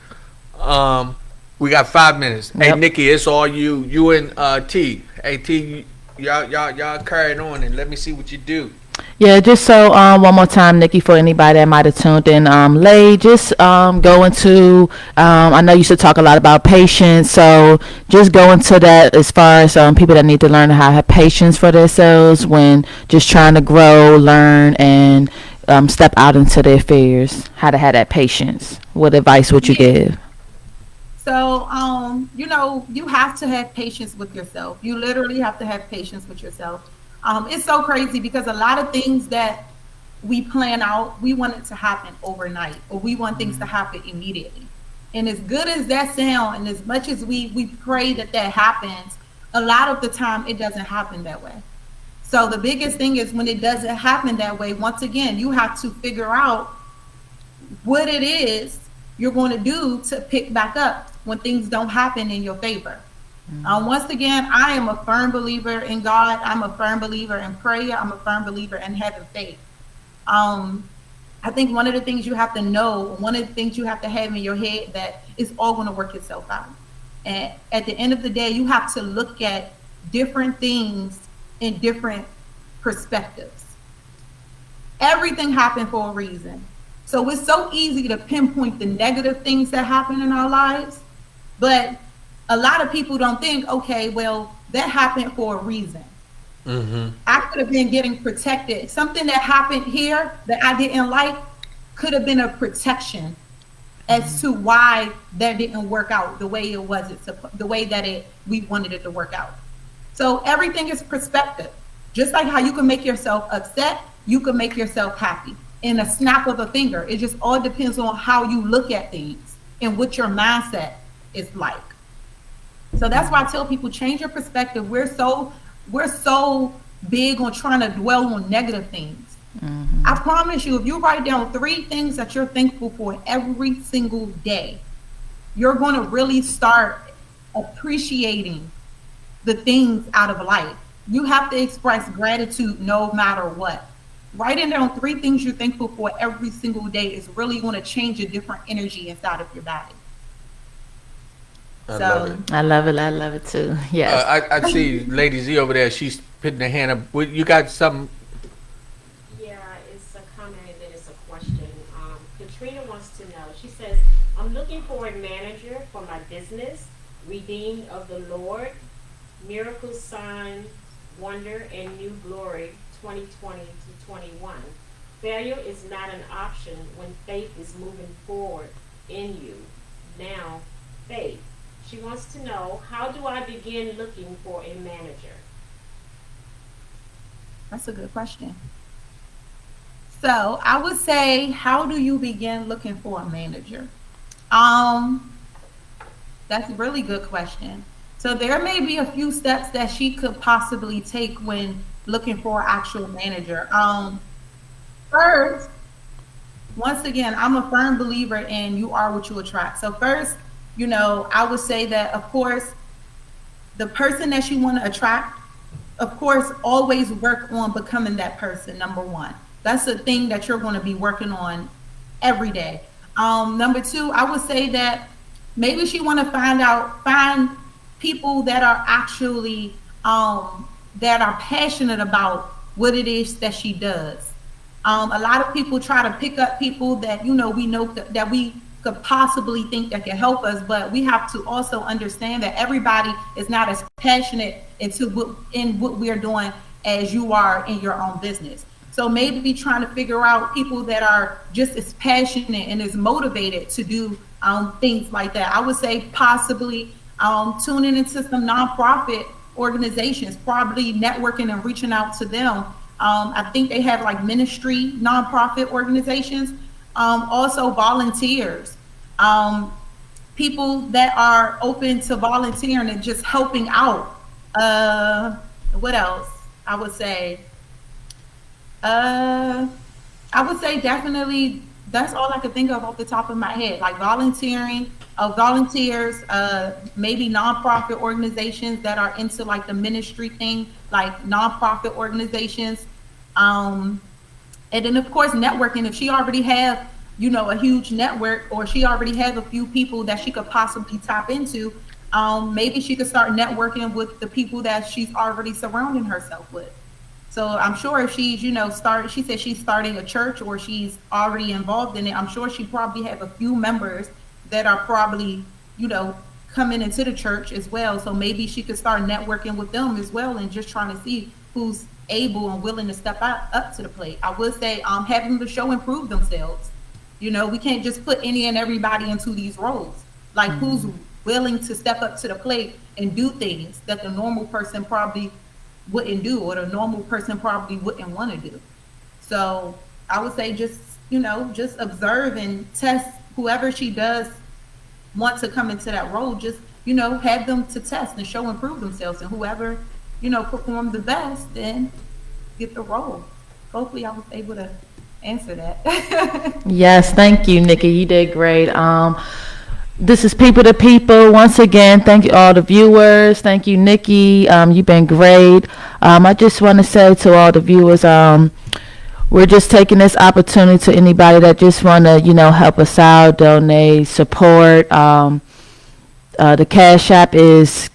S1: We got 5 minutes. Yep. Hey Nikki, it's all you. You and T. Hey T, y'all carry it on and let me see what you do.
S2: Yeah, just so one more time, Nikki, for anybody that might have tuned in late, just go into, I know you should talk a lot about patience, so just go into that as far as people that need to learn how to have patience for themselves when just trying to grow, learn, and step out into their fears, how to have that patience. What advice would you give?
S3: So, you have to have patience with yourself. You literally have to have patience with yourself. It's so crazy because a lot of things that we plan out, we want it to happen overnight, or we want things to happen immediately. And as good as that sounds, and as much as we pray that that happens, a lot of the time it doesn't happen that way. So the biggest thing is when it doesn't happen that way, once again, you have to figure out what it is you're going to do to pick back up when things don't happen in your favor. Once again, I am a firm believer in God. I'm a firm believer in prayer. I'm a firm believer in having faith. I think one of the things you have to know, one of the things you have to have in your head, that it's all going to work itself out. And at the end of the day, you have to look at different things in different perspectives. Everything happened for a reason. So it's so easy to pinpoint the negative things that happen in our lives, but a lot of people don't think, okay, well, that happened for a reason. I could have been getting protected. Something that happened here that I didn't like could have been a protection as to why that didn't work out the way it was, the way that we wanted it to work out. So everything is perspective. Just like how you can make yourself upset, you can make yourself happy in a snap of a finger. It just all depends on how you look at things and what your mindset is like. So that's why I tell people, change your perspective. We're so big on trying to dwell on negative things. I promise you, if you write down 3 things that you're thankful for every single day, you're going to really start appreciating the things out of life. You have to express gratitude no matter what. Writing down 3 things you're thankful for every single day is really going to change a different energy inside of your body.
S1: I love it.
S2: I love it. I love it too. Yes.
S1: I see Lady Z over there. She's putting her hand up. You got something?
S4: Yeah, it's a comment and then it's a question. Katrina wants to know. She says, I'm looking for a manager for my business, Redeemed of the Lord, Miracle Sign, Wonder, and New Glory 2020 to 21. Failure is not an option when faith is moving forward in you. Now, faith. She wants to know, how do I begin looking for a manager?
S3: That's a good question. So I would say, how do you begin looking for a manager? That's a really good question. So there may be a few steps that she could possibly take when looking for an actual manager. First, once again, I'm a firm believer in you are what you attract. So first, I would say that, of course, the person that you want to attract, of course, always work on becoming that person, number 1. That's a thing that you're going to be working on every day. Number 2, I would say that maybe she want to find people that are actually, that are passionate about what it is that she does. A lot of people try to pick up people that, we know that we could possibly think that can help us, but we have to also understand that everybody is not as passionate in what we're doing as you are in your own business. So maybe trying to figure out people that are just as passionate and as motivated to do things like that. I would say possibly tuning into some nonprofit organizations, probably networking and reaching out to them. I think they have like ministry nonprofit organizations. Also volunteers, people that are open to volunteering and just helping out. What else? I would say definitely that's all I could think of off the top of my head, like volunteering, volunteers, maybe nonprofit organizations that are into like the ministry thing, like nonprofit organizations. And then, of course, networking. If she already have, a huge network, or she already have a few people that she could possibly tap into, maybe she could start networking with the people that she's already surrounding herself with. So I'm sure if she's, she said she's starting a church or she's already involved in it, I'm sure she probably have a few members that are probably, coming into the church as well. So maybe she could start networking with them as well and just trying to see who's able and willing to step up to the plate. I would say having the show improve themselves. We can't just put any and everybody into these roles. Like who's willing to step up to the plate and do things that the normal person probably wouldn't do, or the normal person probably wouldn't want to do. So I would say just, just observe and test whoever she does want to come into that role. Just, have them to test and show and prove themselves. And whoever, perform the best, then get the role. Hopefully I was able to answer that.
S2: Yes, thank you, Nikki. You did great. This is People to People. Once again, thank you all the viewers. Thank you, Nikki. You've been great. I just want to say to all the viewers, we're just taking this opportunity to anybody that just want to, help us out, donate, support. The Cash App is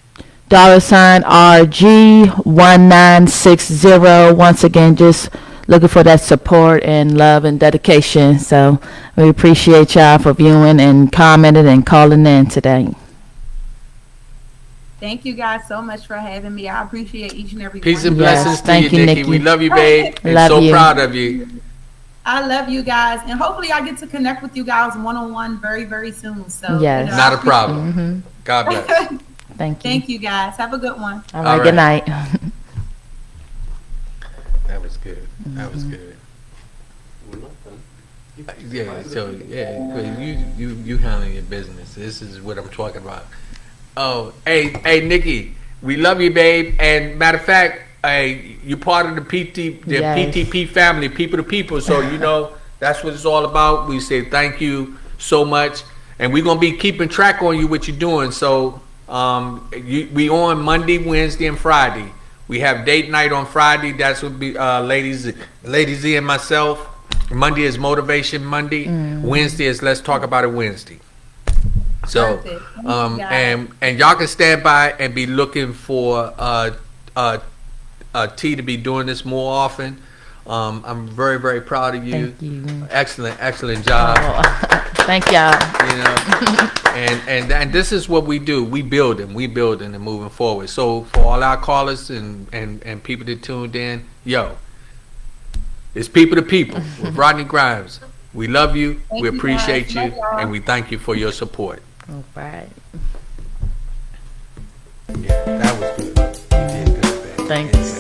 S2: $RG1960. Once again, just looking for that support and love and dedication. So we appreciate y'all for viewing and commenting and calling in today.
S3: Thank you guys so much for having me. I appreciate each and every
S1: Peace
S3: one.
S1: and blessings to you, Nikki. We love you, babe. And
S2: Love
S1: so
S2: you.
S1: proud of you.
S3: I love you guys, and hopefully I get to connect with you guys one-on-one very, very soon. So
S2: Yes.
S1: Not a problem. God bless.
S2: Thank you.
S3: Thank you guys. Have a good one.
S2: All right,
S1: All
S2: good
S1: right.
S2: night.
S1: That was good. That was good. Yeah, so you handling your business. This is what I'm talking about. Oh, hey, Nikki, we love you, babe. And matter of fact, you're part of the PTP family, People to People. So that's what it's all about. We say thank you so much, and we're gonna be keeping track on you what you're doing. So we on Monday, Wednesday, and Friday. We have date night on Friday. That's what be Lady Z and myself. Monday is Motivation Monday. Wednesday is Let's Talk About It Wednesday. So,
S3: Perfect. Thank you, guys.
S1: and y'all can stand by and be looking for T to be doing this more often. I'm very, very proud of you.
S2: Thank you.
S1: Excellent job.
S2: Thank y'all.
S1: And this is what we do. We building and moving forward. So for all our callers and people that tuned in, it's People to People with Rodney Grimes. We love you.
S3: Thank
S1: We
S3: you,
S1: appreciate
S3: guys.
S1: you,
S3: Love y'all.
S1: and we thank you for your support.
S2: All right.
S1: Yeah, that was good. You did good, babe.
S2: Thanks.